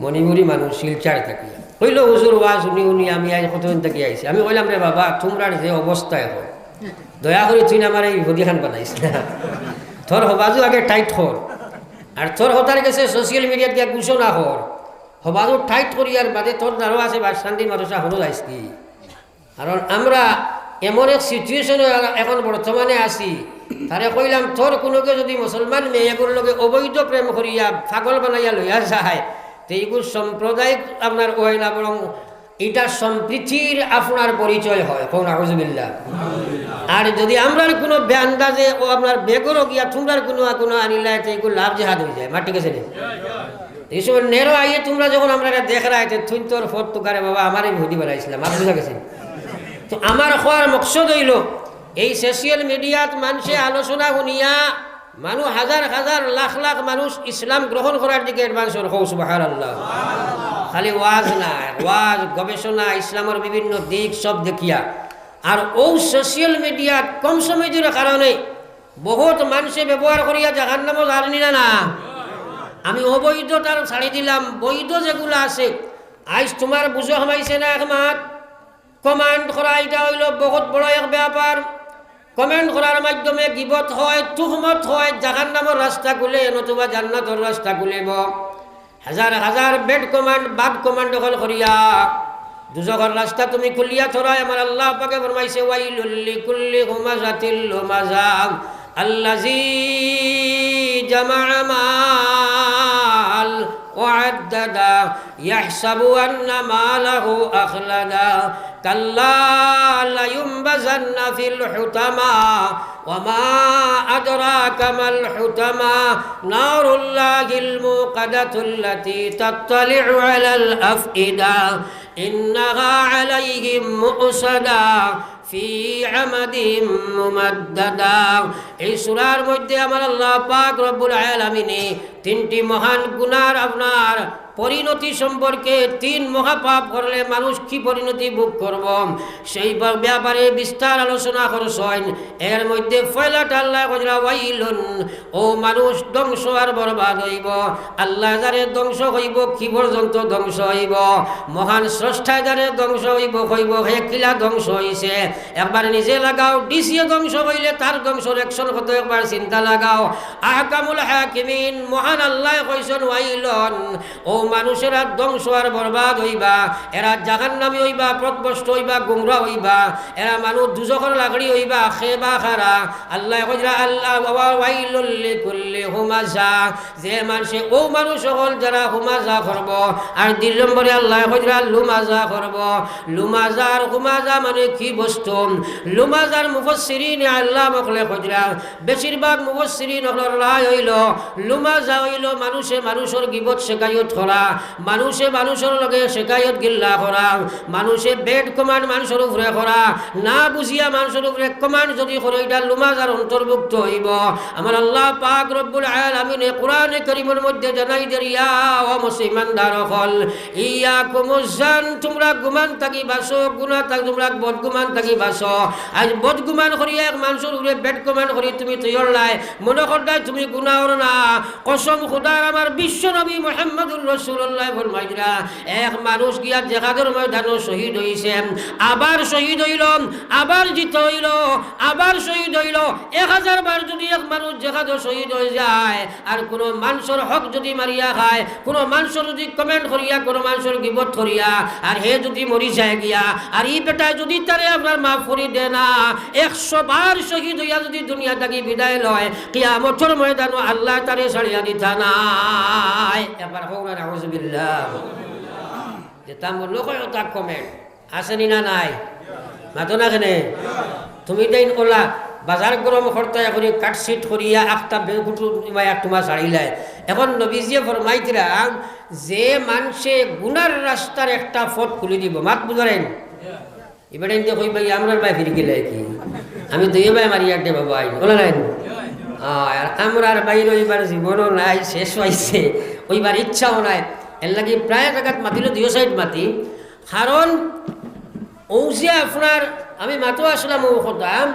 মণিপুরি মানুষ, শিলচার থাকি। কইল হুজুর ওয়াজ শুনি শুনি আমি আজ কতদিন থাকি আইছি। আমি কইলাম রে বাবা, তোমরার যে অবস্থা এখন, দয়া করে তুই আমার এই হদিখান বানাইস না, তোর হবাজু আগে টাইট কর, আর তোর হতার গেছে সোশ্যাল মিডিয়াত গিয়া ঘোষণা কর, হবাজু টাইট করি আর বাদে তোর দ্বারও আছে বা শান্তি মানুষা হলো যাইছি। কারণ আমরা এমন এক সিচুয়েশনে এখন বর্তমানে আছি, তারে কইলাম তোর কোনোকে যদি মুসলমান মেয়েগুলোর লগে অবৈধ প্রেম করিয়া পাগল বানাইয়া লইয়া যায়, তো এইগুলো সাম্প্রদায়িক আপনার হয় না, বরং এটা সম্প্রীতির আপনার পরিচয় হয়। কোন আউযুবিল্লাহ। আর যদি আমরা কোনো বেআন্দাজে ও আপনার বেগরও গিয়া তোমরা কোনো আনিলা, তো এইগুলো লাভ জেহাদ হয়ে যায়। ঠিক আছে না? এই সময় নেরো আইয়ে তোমরা যখন আমরা দেখা রাখতে তুই তোর ফোর তুকারে বাবা আমার এই ভুদি বানাইছিলাম, আর বুঝা গেছে। তো আমার হওয়ার মকসদ হইল এই সোশ্যাল মিডিয়াত মানুষে আলোচনা শুনিয়া মানুষ হাজার হাজার লাখ লাখ মানুষ ইসলাম গ্রহণ করার দিকে অ্যাডভান্স হল। সুবহানাল্লাহ। খালি ওয়াজ না, ওয়াজ গবেষণা ইসলামের বিভিন্ন দিক সব দেখিয়া। আর ও সোশ্যাল মিডিয়াত কম সময়ের কারণে বহুত মানুষে ব্যবহার করিয়া জাহান্নামও জানি না। আমি অবৈধতার ছাড়ি দিলাম, বৈধ যেগুলো আছে আজ তোমার বুঝো হামাইছে না একমাত। কমেন্ট করা এটা হইল বহুত বড় এক ব্যাপার। কমেন্ট করার মাধ্যমে গিবত হয়, তুহমত হয়, জাহান্নামের রাস্তা খুলে নতুবা জান্নাতের রাস্তা খুলিব। হাজার হাজার বেড কমান্ড বাদ কমান্ড দখল করিয়া দুজকের রাস্তা তুমি খুলিয়া থরাই। আমার আল্লাহ পাকে ফরমাইছে ওয়াইলুল লিকুল্লি হুমাযাতিল লুমাযা আল্লাযী জামা'a মাল ওয়া'আদ্দাদা ইয়াহসাবু আন্না মালাহু আখলাদা কাল্লা লায়ুনবাযান্না ফিল হুতামা ওয়ামা আদরাকা মাল হুতামা নারুল্লাহিল মুকাদাতুল্লাতী তাত্তালি'উ আলাল আফইদা ইন্নাহা আলাইহিম মু'সাদা ফি আমাদিম মুমাদ্দাদা। এই সূরার মধ্যে আমার আল্লাহ পাক রব্বুল আলামিনে 3টি মহান গুনার আপনার পরিণতি সম্পর্কে, 3 মহাপাপ করলে মানুষ কি পরিণতি ভোগ করব সেই ব্যাপারে বিস্তার আলোচনা করছেন। এর মধ্যে পয়লাটা আল্লাহ কইরা ওয়াইলুন, ও মানুষ ধ্বংস আর বরবাদ হইব। আল্লাহ যারে ধ্বংস হইব, কি পর্যন্ত ধ্বংস হইব? মহান স্রষ্টা যারে ধ্বংস হইব হইব, হে কিলা ধ্বংস হইছে একবার নিজে লাগাও। ডিসিয়ে ধ্বংস হইলে তার ধ্বংসর একশন কত একবার চিন্তা লাগাও। আহকামুল হাকিমিন মহান আল্লাহ কইছেন ওয়াইলুন, ও মানুষেরা ধ্বংস আর বরবাদ হইবা, এরা জাহান্নামী হইবা, পথভ্রষ্ট হইবা, গুমরা হইবা, এরা মানুষ দুজখর লাগড়ি হইবা, খেবা খারা। আল্লাহ কইরা আল্লাহ ওয়াইলুল লিকুল্লি হুমাযা, যে মানুষে ও মানুষ হল যারা হুমাযা করব। আর 2 নম্বরে আল্লাহ কইরা লুমাযা করব। লুমাজার হুমাযা মানে কি বস্তু? লুমাজার মুফাসসিরিন আল্লাহ মখলে কইরা বেশিরভাগ মুফাসসিরিন হল রায় হইল লুমাজা হইল মানুষে মানুষের গিবত শেখায়ত করা, মানুষে মানুষের লগে শেখায়ত গিল্লা করা, মানুষে বেড কমান্ড মানুষের উপরে করা, না বুঝিয়া মানুষের উপরে কমান্ড যদি করে, এটা লুমাজার অন্তর্ভুক্ত হইব। আমার আল্লাহ পাক রব্বুল আলামিন কোরআনে কারীমের মধ্যে জানাই দেরিয়া ও মুসলমানদার হল ইয়াকুমুজ জান, তোমরা গুমান থাকি বাসো, গুনাহ থাকি তোমরা বদগুমান থাকি বাসো। আজ বদগুমান করিয়া এক মানুষের উপরে বেড কমান্ড করি তুমি তৈরি নাই, মনে করদাই তুমি গুনাহর না। কসম খোদার আমার বিশ্ব নবী মুহাম্মদুর রাসূলুল্লাহ ফরমাইরা এক মানুষ গিয়া জিহাদের ময়দানে শহীদ হইছে, আবার শহীদ হইল, আবার জিত হইল, আবার শহীদ হইল। 1000 বার যদি এক মানুষ জিহাদে শহীদ হয়ে যায় আর কোনো মানুষের হক যদি মারিয়া খায়, কোনো মানুষের যদি কমেন্ট করিয়া, কোনো মানুষের গিবত করিয়া আর হে যদি মরি যায় গিয়া আর এই বেটায় যদি তারে আপনার মাফ করি দে না, 100 বার শহীদ হইয়া যদি দুনিয়া থেকে বিদায় লয়, কিয়ামতের ময়দানে আল্লাহ তারে ছাড়িয়া দিতা নাই। এবার হোক না নাউজুবিল্লাহ। যেটা মূল্য কয় তা কমেন্ট আসেনি না নাই মাতো না কেনে তুমি দেন ওলা বাজার গরম করতে এখন কাটশিট করিয়া একটা বেগুটু এক তোমার ছাড়িলাই। এখন নবীজিয়ে ফরমাইতরা যে মানুষে গুনার রাস্তার একটা ফট খুলে দিব, মাত বুঝারেন এবারে কই ভাই আমরার ভাই ফিরে গেলে কি আমি দুই ভাই মারি আড্ডে বাবা আইন বলে নাই আর আমরার বাইর ওইবার জীবনও নাই, শেষ হয়েছে, ওইবার ইচ্ছাও নাই। এর লাগে প্রায় জায়গাত মাতিল 2 সাইড মাতি, কারণ ও যে আপনার আমি মাতো আসলাম ও খতাম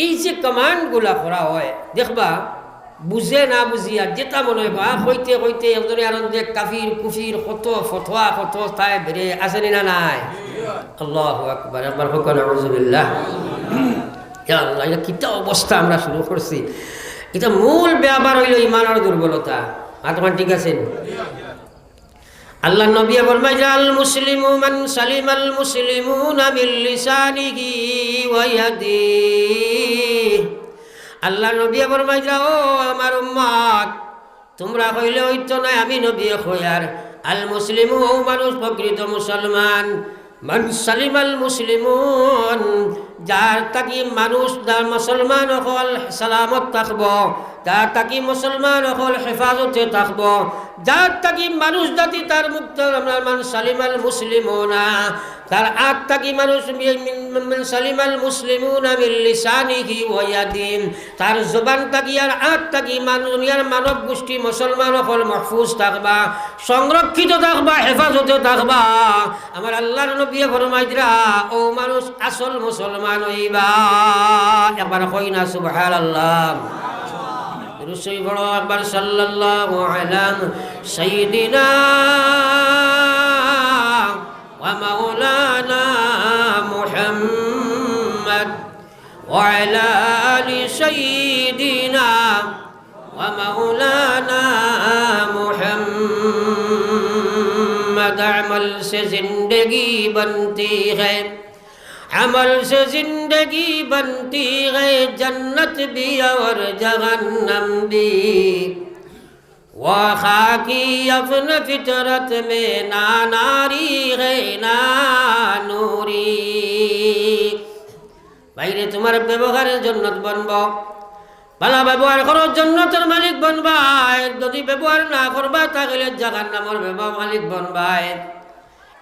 এই যে কমান্ডগুলা করা হয় দেখবা বুঝে না বুঝিয়া যেটা মনে হয় বা কইতে কইতে একজনে আর কাফির কুফির কত ফতোয়া কত তাই বেড়ে আসেনি না নাই। আল্লাহু আকবার, একবার হোক নাউজুবিল্লাহ। ইয়া আল্লাহ, এটা কিটা অবস্থা আমরা শুরু করছি। এটা মূল ব্যাপার হইল ইমানের দুর্বলতা। আত্মা ঠিক আছেন? আল্লাহ নবী ফরমাইলেন আল মুসলিমু মান সালিমাল মুসলিমুনা মিন লিসানিহি ওয়া ইয়াদিহি। আল্লাহ নবী ফরমাইলেন ও আমার উম্মত তোমরা কইলে হইতো না আমি নবী কইয়ার আল মুসলিমু ও মানুষ প্রকৃত মুসলমান, মান সালিমাল মুসলিমুন যার তাকি মানুষ মুসলমান হল সালামত থাকব, যার তাকি মুসলমান হল হেফাজতে থাকব, যার তাকি মানুষ জাতি তার মুক্ত মান সালিমাল মুসলিমুনা তার আগ তাকি মানুষ সালিমাল মুসলিমুনা মিন লিসানিহি ওয়া ইয়াদিহি তার জবান তাকি আর আগ তাকি দুনিয়ার মানব গোষ্ঠী মুসলমান হল মাহফুজ থাকবা, সংরক্ষিত থাকবা, হেফাজতে থাকবা। আমার আল্লাহর নবী ফরমাইতরা ও মানুষ আসল মুসলমান হইবা। একবার কই না সুবহানাল্লাহ। রসুল বড় একবার সাল্লাল্লাহু আলা সাইয়্যিদিনা ওয়া মাওলানা মুহাম্মদ ওয়া আলা আলি সাইয়্যিদিনা ওয়া মাওলানা মুহাম্মদ আমল সে জিंदगी बनती है, अमल से जिंदगी बनती है, जन्नत भी और जहन्नम भी। वो खाकी अपन फितरत में ना नारी है ना नूरी। বাইরে তোমার ব্যবহারের জন্নত বনব, ভালো ব্যবহার করো জন্নতের মালিক বনবা, যদি ব্যবহার না করবা তাহলে জাহান্নামের মালিক বনবা।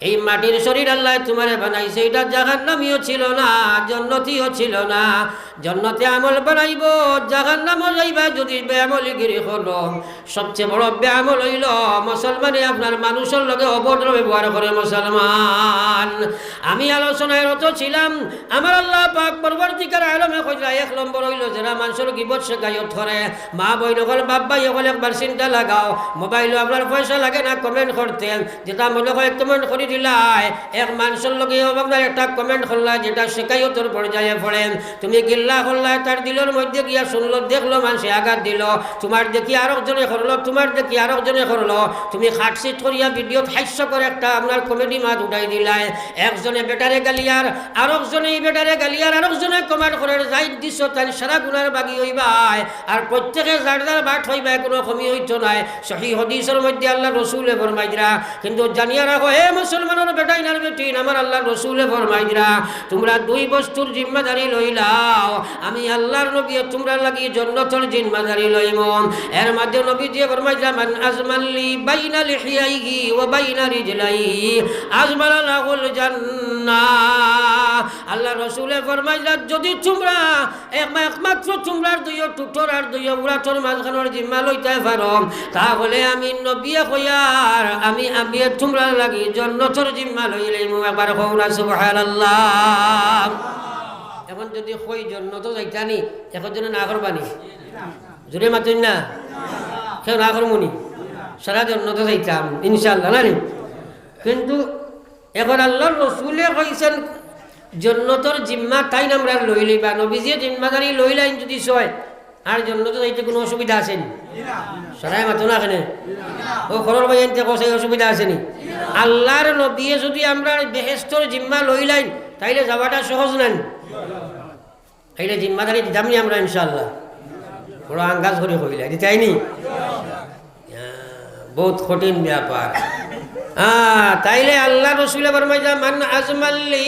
এই মাটির শরীর আল্লাহ তোমারে বানাইছে, এটা জাহান্নামীও ছিল না জান্নাতীও ছিল না। জান্নাতে আমল বানাইব, জাহান্নামও যাইবা যদি বেআমলিগিরি হলো। সবচেয়ে বড় বেআমল হইল মুসলমানে আপনার মানুষের লগে অভদ্র ব্যবহার করে মুসলমান। আমি আলোচনায় রত ছিলাম, আমার আল্লাহ পাক পরবর্তীকার আলমে কইরা 1 নম্বর হইল যারা মানুষের গিবত শেখায়ত করে। মা বই নকল বাপ ভাই হলে একবার চিন্তা লাগাও, মোবাইলে আপনার পয়সা লাগে না কমেন্ট করতে, যেটা মনে হয় কমেন্ট করি দিলাই এক মানুষের লগে আপনার একটা কমেন্ট করলা যেটা শেখায়তর পর্যায়ে পড়েন, তুমি গিল্লা করলা তার দিলের মধ্যে গিয়া শুনলো দেখলো মানুষে আঘাত দিল, তোমার দেখি আরো জনে করলো, তোমার দেখি আরো জনে করলো, তুমি খাটসিট করিয়া ভিডিও হাস্য করে একটা আপনার কমেডি মাত উঠাই দিলাই। একজনে বেটারে গালিয়ার, আরেকজনে বেটারে গালিয়ার, আরেকজনে কমেন্ট করে যাই দিছ তাই সারা গুনার বাগি হইবাই, আর প্রত্যেকে যার যার বাট হইবাই, কোনো কমি হইত নাই। সহিহ হাদিসের মধ্যে আল্লাহ রসুলে ফরমাইরা, কিন্তু জানিয়া রাখো হে মুসলমানের বেটাই নার বেটি, আমার আল্লাহ রসুলে ফরমাইরা তোমরা 2 বস্তুর জিম্মাদারি লইলাও, আমি আল্লাহর নবী তোমরা লাগি জান্নাতের জিম্মাদারি লইম। এর মধ্যে নবী যে ফরমাইরা মান আজমালি বাইনা লিহিয়াইহি ওয়া বাইনা রিজলাইহি আজমালা লাহুল জান্নাহ। আল্লাহ রসুলে ফরমাইরা যদি তোমরা একমাত্র তোমরার 2 টুটোর আর 2 উড়াটোর মাঝখানের জিম্মা লইতে পারো, তাহলে আমি নবী কইয়ার আমি তোমরা লাগি জান্নাতের জিম্মা লইলাম। একবার কওনা সুবহানাল্লাহ। এখন যদি কই জান্নাত যাইতানি এখন জন্য না করবানি, জোরে মাতুন না, কেউ না করমুনি, সারা জন্নত যাইতাম ইনশাআল্লাহ না নি? কিন্তু এখন আল্লাহর রসুলে কইছেন জন্নতর জিম্মা তাই আমরা লই লইবা, নবীজিয়ে জিম্মাদারি লইলাইন যদি সয় আর জন্নত যাইতে কোনো অসুবিধা আছে নি? সরাই মাতো না কেন ও খরর ভাই আনতে কষাই অসুবিধা আছে নি? আল্লাহর নবীয়ে যদি আমরা বেহেস্তর জিম্মা লইলাইন তাইলে যাওয়াটা সহজ নেন, তাইলে জিম্মাদারি দিতাম নি আমরা ইনশাআল্লাহ? বড় আঙ্গাজ করে কইলা দিতাইনি, বহুত কঠিন ব্যাপার। তাইলে আল্লাহ রসুল ফরমাইছে মান আজমাল্লি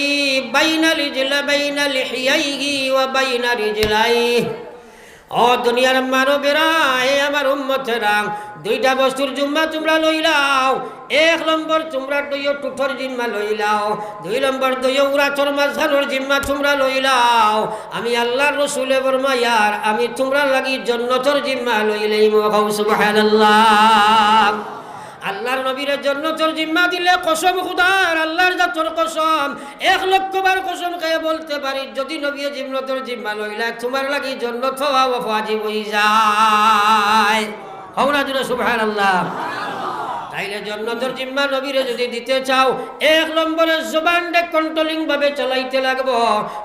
বাইনা রিজলা বাইনা লিহিয়াইহি ওয়া বাইনা রিজলাইহি, ও দুনিয়ার মানবেরা, এ আমার উম্মতেরা, দুইটা বস্তুর জিম্মা তোমরা লইলাও। এক নম্বর তোমরা দুইও টুঠর জিম্মা লইলাও, দুই নম্বর দুইও উরাচর মাঝখানোর জিম্মা তোমরা লইলাও। আমি আল্লাহর রসুলে ফরমাইয়ার আমি তোমরা লাগি জান্নাতের জিম্মা লইলেই মুখাও সুবহানাল্লাহ। আল্লাহর নবীর জান্নাতের জিম্মা দিলে কসম খুদার, আল্লাহর জাতর কসম, 1,00,000 বার কসম খেয়ে বলতে পারি যদি নবী জান্নাতের জিম্মা লইলা তোমার লাগি জান্নাত হওয়া ওয়াজিব হয়ে যায়। হও না জোরে সুবহানাল্লাহ। তাইলে জান্নাতের জিম্মা নবীরে যদি দিতে চাও 1 নম্বরে জবানটা কন্ট্রোলিং ভাবে চালাইতে লাগবো।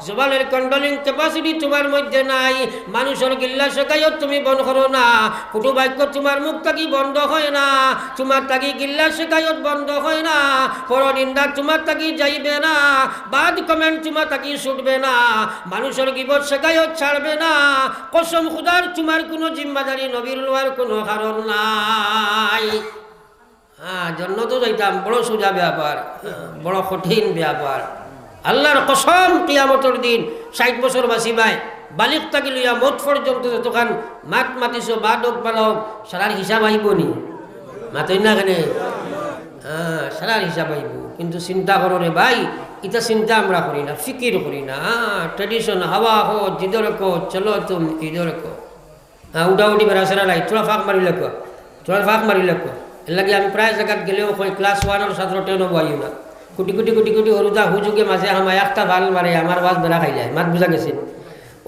জবানের কন্ট্রোলিং ক্যাপাসিটি তোমার মধ্যে নাই। মানুষের গিল্লা শেখাইও তুমি বন্ধ করো না, কুটু বাক্য তোমার মুখ থাকি বন্ধ হয় না, তোমার থাকি গিল্লা শেখাইও বন্ধ হয় না, পরনিন্দা তোমার থাকি যাইবে না, বাদ কমেন্ট তোমার থাকি ছুটবে না, মানুষের গিবত শেখাইও ছাড়বে না। কসম খুদার তোমার কোনো জিম্মাদারি নবীর লওয়ার কোনো কারণ নাই। জান্নাতে যাইতাম বড় সোজা ব্যাপার, বড় কঠিন ব্যাপার। আল্লাহর কসম কিয়ামতের দিন 60 বছর বাঁচিবাই বালিক থাকি লইয়া মত পর্যন্ত যতখান মাত মাতিছো বা ডোক বালক সারার হিসাব আইব নি? মাতই না কেন? সারার হিসাব আইব। কিন্তু চিন্তা করো রে ভাই, এটা চিন্তা আমরা করি না, ফিকির করি না। ট্রেডিশন হাওয়া হো জিদর কো চলো তুম ইদর কো, উঠা উঠি বেড়া সেরা লাই তোরা ফাঁক মারিলে কো, তোরা ফাঁক মারিলে কো। এর লাগে আমি প্রায় জায়গাত গেলেও কই ক্লাস 1 ছাত্র 10 বইও না, কোটি কোটি কোটি কোটি হরুদা হুজুগে মাঝে আমার একটা ভাল মারে আমার বাস বেড়া খাই যায়। মাত বুঝা গেছে?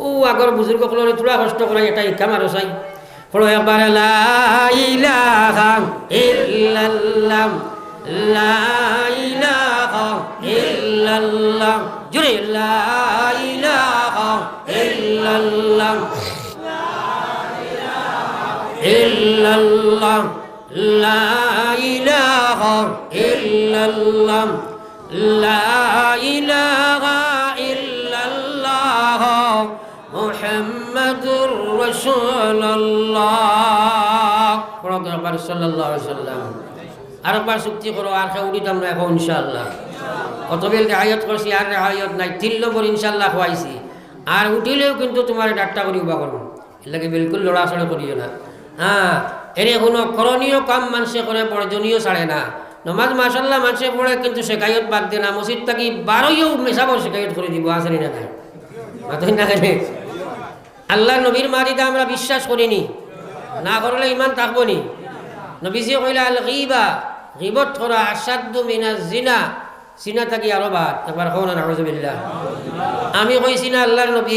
ও আগর বুজুর্গ সকলের তোরা কষ্ট করাই এটা ইচ্ছা মারো চাই পড়ো একবার লা ইলাহা ইল্লাল্লাহ লা ইলাহা ইল্লাল্লাহ, জোরে লা ইলাহা ইল্লাল্লাহ ইল্লাল্লাহ লা ইলাহা ইল্লাল্লাহ লা ইলাহা ইল্লাল্লাহ মুহাম্মাদুর রাসূলুল্লাহ সাল্লাল্লাহু আলাইহি ওয়াসাল্লাম। আরেকবার চুক্তি করো আর খেয়ে উঠিতাম না এখন ইনশাআল্লাহ। কতবেল আয়াত করছি আর আয়াত নাই, 3 নম্বর ইনশাআল্লাহ খোয়াইছি। আর উঠিলেও কিন্তু তোমার ডাক্তা করি উবা করবো, এর লাগে বিলকুল লড়াচড়া করিও না। এনে কোনো করণীয় কাম মানুষে করে বর্জনীয় ছাড়ে না। নমাজ মাশাল্লাহ মানুষে পড়ে কিন্তু শেখায়ত বাদ দে না, মসজিদ থাকি 12ও মেশাবো শেখায়ত করে দিব, আসেনি না নাই? মাতই না কেন? আল্লাহ নবীর মারিদা আমরা বিশ্বাস করিনি, না করলে ইমান থাকবো নি? নবীজি কইলা আল গীবা, গীবত করা আসাদ্দু মিনাজ জিনা, সিনা থাকি আরো বাদ। একবার কও না নাউযুবিল্লাহ। আমি কইছি না আল্লাহর নবী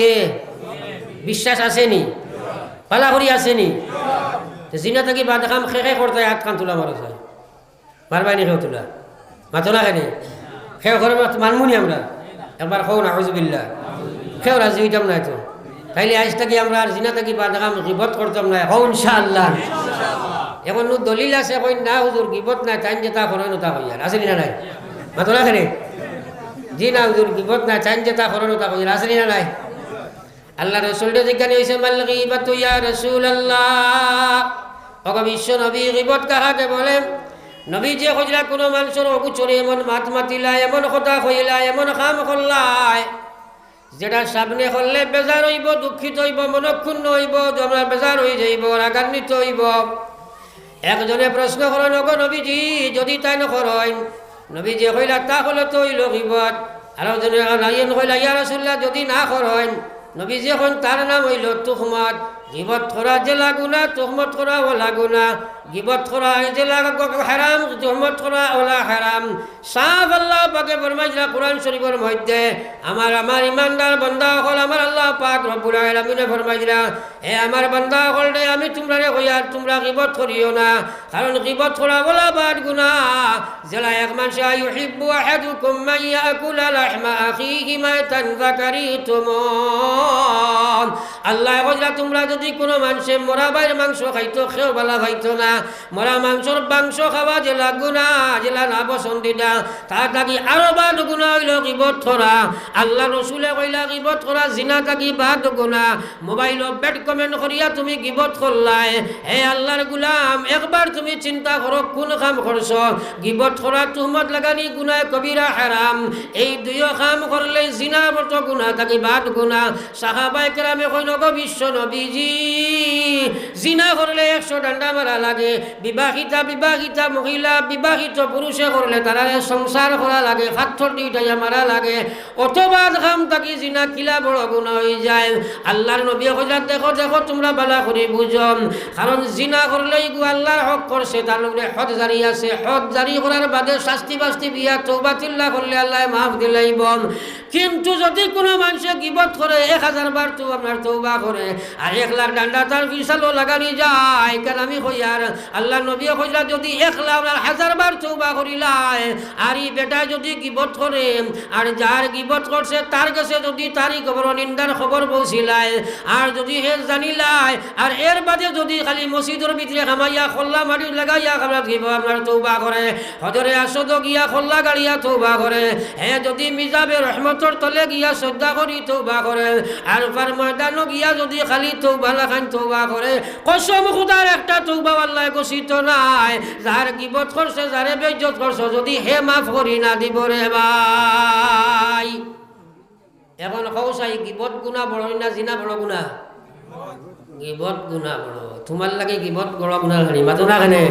বিশ্বাস আসেনি, পালা করি আসেনি? জিনা থাকি বাদ কাম খেয়ে করতে হাত কান তোলা মারা যায়, মারবাই নি খেয়ে তোলা মাতো না কেন? খেয়ে করে মানমুনি আমরা? একবার কও না নাউযুবিল্লাহ। খেয়ে রাজি হইতাম না তো, তাইলে আজ থাকি আমরা আর জিনা থাকি বাদ কাম গীবত করতাম না। কও ইনশাআল্লাহ। এখন দলিল আছে কই না হুজুর গীবত নাই, টাইম যেটা করেন তা কই আর আসেনি না নাই? মাতো না কেন? জি না হুজুর গীবত নাই, টাইম যেটা করেন তা কই আসেনি না নাই? আল্লাহ রাসূলকে জিজ্ঞাসা হইছে মাল গীবাতু ইয়া রাসূলুল্লাহ, ওগো বিশ্ব নবী গীবত কাহাকে বলে? নবী যে কইলা কোন মানুষের অগুচরে এমন মাত মাতিলা, এমন কথা কইলা, এমন কাম করলাই যেটা সামনে করলে বেজার হইব, দুঃখিত হইব, মনক্ষুণ্ণ হইব, তোমরা বেজার হয়ে যাইব, রাগান্বিত হইব। একজনে প্রশ্ন করেন ওগো নবীজি যদি তাই নকরেন? নবীজি কইলা তা হলে তো হইল গীবত। আর একজনে কইলা ইয়া রাসূলুল্লাহ যদি না করেন? নবীজি এখন তার নাম হইল তুহমত। গিবত করা জেলা গুনা, তুহমত করা ওলা গুনা। গিবত করা জেলা হারাম, তুহমত করা ওলা হারাম। সাফ আল্লাহ পাকে ফরমাইছিলা কোরআন শরীফের মধ্যে, আমার ইমানদার বান্দা হল আমার আল্লাহ পাক রব্বুল আলামিনে ফরমাইছিলা, হে আমার বান্দা হল রে, আমি তোমরা কইয়া তোমরা গিবত করিও না, কারণ গিবত করা ওলা বাদ গুনা। জেলা এক মানুষ ইউহিব্বু আহাদুকুম মান ইয়াকুলা লাহমা আখিহি মাইতান যাকারিতুম। আল্লাহ কইলা তোমরা যদি কোনো মানুষে মরা বাইর মাংস খাইতো, খেও বালা খাইতো না। মরা মাংসর মাংস খাওয়া জেলা গুনা, জেলা না পছন্দিদা, তার থাকি আরো বাদ গুনা হইল গিবত করা। আল্লাহ রসুলে কইলা গিবত করা জিনা থাকি বাদ গুনা। মোবাইল বেড কমেন্ট করিয়া তুমি গিবত করলাই, হে আল্লাহর গুলাম, একবার তুমি চিন্তা করো কোন কাম করছ। গিবত করা, তুহমত লাগানি গুনায় কবিরা হারাম। এই দুইও কাম করলে জিনা বর্ত গুনা থাকি বাদ গুনা। সাহাবায়ে কেরামে কইল গো বিশ্ব নবীজি, জিনা করলে 100 ডান্ডা মারা লাগে। বিবাহিতা মহিলা বিবাহিত পুরুষে করলে তারা সংসার করা লাগে, পাথর দুইটাইয়া মারা লাগে। অথবা খাম থাকি জিনা কিলা বড় গুণা হয়ে যায়। আল্লাহর নবী কইলা দেখো দেখো তোমরা বালা করে বুঝো, কারণ জিনা করলেই গো আল্লাহর হক করছে, তার লগে হদ জারি আছে। হদ জারি করার বাদে শাস্তি বাস্তি বিয়া তওবা তিল্লা করলে আল্লাহ মাফ দিলাইব। কিন্তু যদি কোনো মানুষে গিবত করে 1000 বার তো আপনার তওবা করে, আর 1 লাখ ডান্ডা তার ফিসালও লাগানি যায়, কেন আমি কইয়ার আল্লাহ নবী কইলা যদি 1 লাখ 1000 বার তওবা করিলাই, আর এই বেটা যদি গিবত করে, আর যার গিবত করছে তার কাছে যদি তারই খবর নিন্দার খবর পৌঁছিলাই, আর যদি হে জানিলাই, আর এর বাদে যদি খালি মসজিদের ভিতরে খামাইয়া খোল্লা মাটি লাগাইয়া খাবার গিব আপনার তওবা করে, হজরে আসদ গিয়া খোল্লা গাড়িয়া তওবা করে, হে যদি মিজাবে রহমতর তলে গিয়া শ্রদ্ধা করি তওবা করে, আর পার ময়দানও গিয়া যদি খালি তওবা লাগান তওবা করে, কসম খুদার একটা তওবা আল্লাহ গসিত নাই। যার গিবত করছে, যারে বেইজ্জত করছে, যদি হে মাফ করি না দিব রে ভাই। এখন কৌসাই গিবত গুনাহ বড় না জিনা বড় গুনাহ? গিবত গুনাহ বড়। তোমার লাগে গিবত বড় গুনাহ খানি মাতো না কেনে?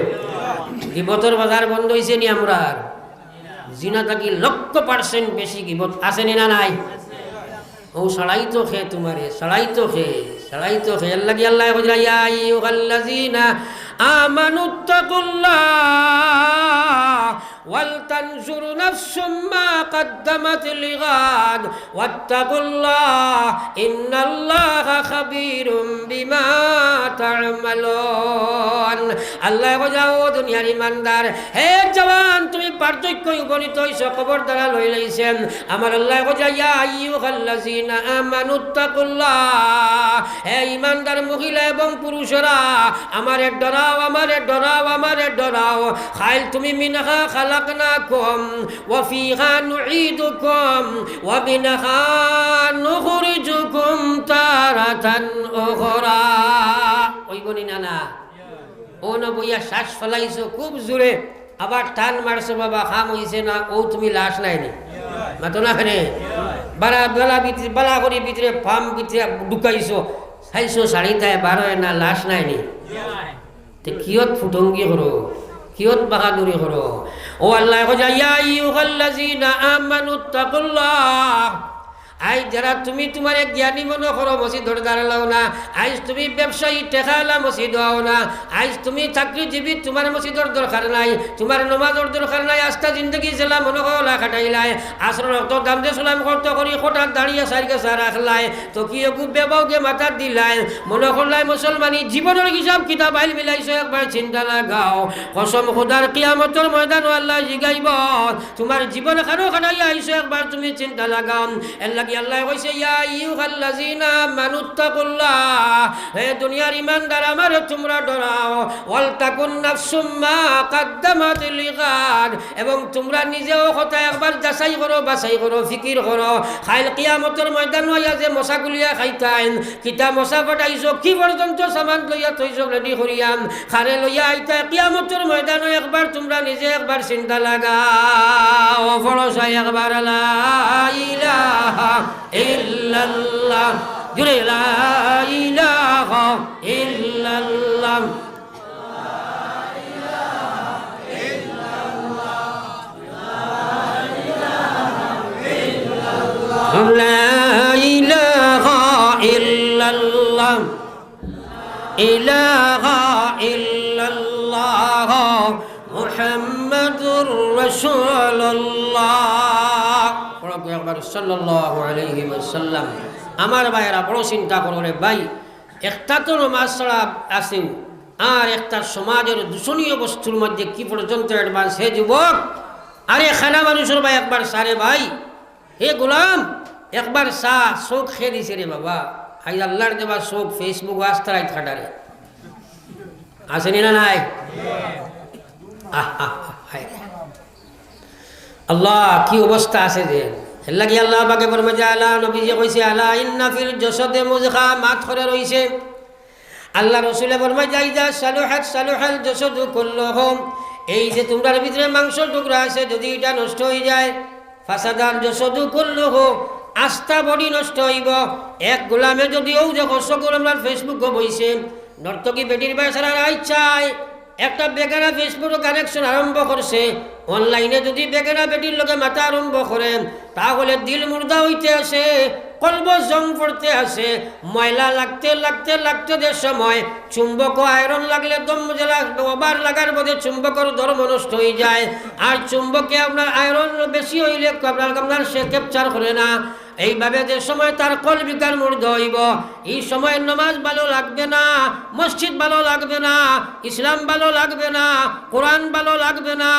গিবতর বাজার বন্ধ হইছে নি আমরা? জিনা থাকি 100% বেশি গিবত আছে নি না নাই? ও সড়াই তো খে তোমারে, সড়াই তো খে আল্লাহ কি আল্লাহ কইলা ইয়া আইয়ুহাল্লাযিনা আমানুত্তাকুল্লাহ ওয়াল তানজুর নাফসুম মা কদ্দামাত লিগাদ ওয়াত্তাকুল্লাহ ইন্নাল্লাহা খাবীরুম বিমা তা'মালুন। আল্লাহ কইলা ও দুনিয়ার ইমানদার, হে জওয়ান, তুমি পার্থক্য উপনীত হইছো, খবরদার লই লাইছেন। আমার আল্লাহ কইলা ইয়া আইয়ুহাল্লাযিনা আমানুত্তাকুল্লাহ, হে ইমানদার মহিলা এবং পুরুষরা, আমারে ডরাও, আমারে ডরাও, আমারে ডরাও। খাইল তুমি মিনহা খালাকনাকুম ওয়া ফিহা নুঈদুকুম ওয়া মিনহা নুখরিজুকুম তারাতান উখরা। ওই বনি না ও না বইয়া শ্বাস ফেলাইছো খুব জোরে, আবার টান মারছো, বাবা খাম হইছে না, ও তুমি লাশ নাইনি মাতো না খানে বালা করি ভিতরে ফার্ম ভিতরে ঢুকাইছো, চাইছো শাড়িটায় বারোয় না, লাশ নাইনি। কিয়ত ফুটঙ্গি করো, কিয়ত বাহাদুরি করো? ও আল্লাহ কইয়া ইয়া আইয়ুহাল্লাযিনা আমানুত্তাকুল্লাহ, আই যারা তুমি তোমার জ্ঞানী মনে করো মসজিদর দাঁড়ালাও না, আইজ তুমি ব্যবসায়ী টেকালা মসজিদ হও না, আইজ তুমি চাকরিজীবী তোমার মসজিদর দরকার নাই, তোমার নমাজর দরকার নাই, আস্থা জিন্দগি জেলা মনে করলা খাটাইলাই, আসর রক্ত দাম দিয়ে সালাম করতে করি হঠাৎ দাঁড়িয়ে সাইকে চা রাখলাই, তো কি একু বেবাওকে মাথার দিলাই, মনে করলাই মুসলমানি জীবনের হিসাব কিতাব আইল মিলাইছো, একবার চিন্তা লাগাও। কসম খোদার কিয়ামতের ময়দান আল্লাহ জিগাইব, তোমার জীবন খানো খাটাইয়া আইছো, একবার তুমি চিন্তা লাগাও। আল্লাহ কইছে ইয়া আইয়ুহাল্লাযিনা আমানুত্তাকুল্লাহ, হে দুনিয়ার ইমানদার আমারে তোমরা ডরাও। ওয়াল তাকুন নাফসুম মা কদ্দামাত লিগাদ, এবং তোমরা নিজেও কথা একবার যাচাই করো, বাছাই করো, ফিকির করো। খাইল কিয়ামতের ময়দান হইয়া যে মশাগুলিয়া খাইতাইন, কিতা মশা পাঠাইছো, কি পর্যন্ত সামান লইয়া থইছো রেডি করিয়াম, খারে লইয়া আইতা কিয়ামতের ময়দানে একবার তোমরা নিজে একবার চিন্তা লাগাও। ফরসাই একবার লা ইলাহা ইল্লাল্লাহ, জুড়ে লা ইলাহা ইল্লাল্লাহ, লা ইলাহা ইল্লাল্লাহ, মুহাম্মাদুর রাসূলুল্লাহ একবার সাল্লাল্লাহু আলাইহি ওয়াসাল্লাম। আমার ভাইয়েরা বড় চিন্তা করো রে ভাই, একটা তো নামাজ ছাড়া আছে আর একটা সমাজের দূষণীয় বস্তুর মধ্যে কি পর্যন্ত অ্যাডভান্স। হে যুবক, আরে খানা মানুষের ভাই একবার সারে ভাই, হে গোলাম একবার সা চোখ খেয়ে দিছে রে বাবা। আই আল্লাহর দেবা চোখ ফেসবুক আস্তারাই খাটারে আসেনি না নাই? আল্লাহ কি অবস্থা আছে যে লাগি আল্লাহ পাকে ফরমায় আলা নবীজি কইছে আলা ইন্না ফিল জাসাদে মুজখা মাত করে রইছে। আল্লাহ রাসূলে ফরমায় যাইদা সালুহাত সালুহাল জাসাদু কুল্লুহু, এই যে তোমার ভিতরে মাংস টুকরা আছে যদি এটা নষ্ট হয়ে যায়, ফাসাদাল জাসাদু কুল্লুহু, আস্থা বডি নষ্ট হইব। এক গোলামে যদি ও দেখো সকল আমরা ফেসবুকে বইছে নর্তকী বেটির বেচারার ইচ্ছায় একটা বেগানা ফেসবুকে কানেকশন আরম্ভ করছে, অনলাইনে যদি বেগানা বেটির লোকে মাথা আরম্ভ করেন তাহলে দিল মুর্দা হইতে আসে, কলব জং পড়তে আসে, ময়লা লাগতে লাগতে লাগতে যে সময় চুম্বক আয়রন লাগলে দম ওবার লাগার মধ্যে চুম্বকের ধর্ম নষ্ট হয়ে যায়। আর চুম্বকে আপনার আয়রন বেশি হইলে আপনার সে ক্যাপচার করে না। এইভাবে যে সময় তার কলবিকার মুর্দ হইব, এই সময় নামাজ ভালো লাগবে না, মসজিদ ভালো লাগবে না, ইসলাম ভালো লাগবে না, কোরআন ভালো লাগবে না,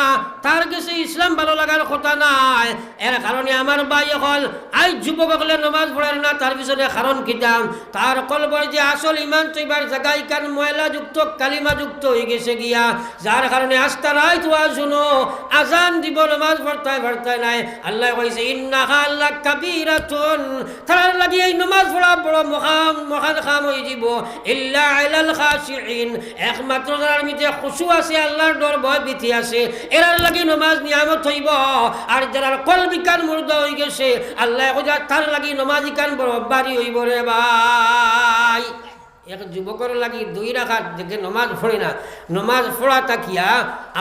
তার কাছে ইসলাম ভালো লাগার কথা নাই। এর কারণে আমার ভাই হল আই যুবক হলে নামাজ পড়েন না, তার পিছনে কারণ কিতাম তার কলবর যে আসল ইমান তৈবার জায়গায় কান ময়লা যুক্ত কালিমা যুক্ত হয়ে গেছে গিয়া, যার কারণে আস্তা রায় তো শুনো আজান দিব নামাজ পড়তায় নাই। আল্লাহ কইছে ইন্নাহা লাকাবীরা, তার লাগি এই নামাজ পড়া বড় মহান কাম হয়ে যাব। ইল্লা আলাল খাশিইন, একমাত্র যার মধ্যে খুশু আছে, আল্লাহর ডর ভয় ভীতি আছে, এরার লাগি নামাজ নিয়ামত হইব। আর যারা কলবি কান মুর্দা হয়ে গেছে আল্লাহ কইয়া তার লাগি নামাজি কান বড় বাড়ি হইব রে ভাই। এক যুবকের লাগি 2 রাকাত দেখে নমাজ পড়ে না, নমাজ পড়া তাকিয়া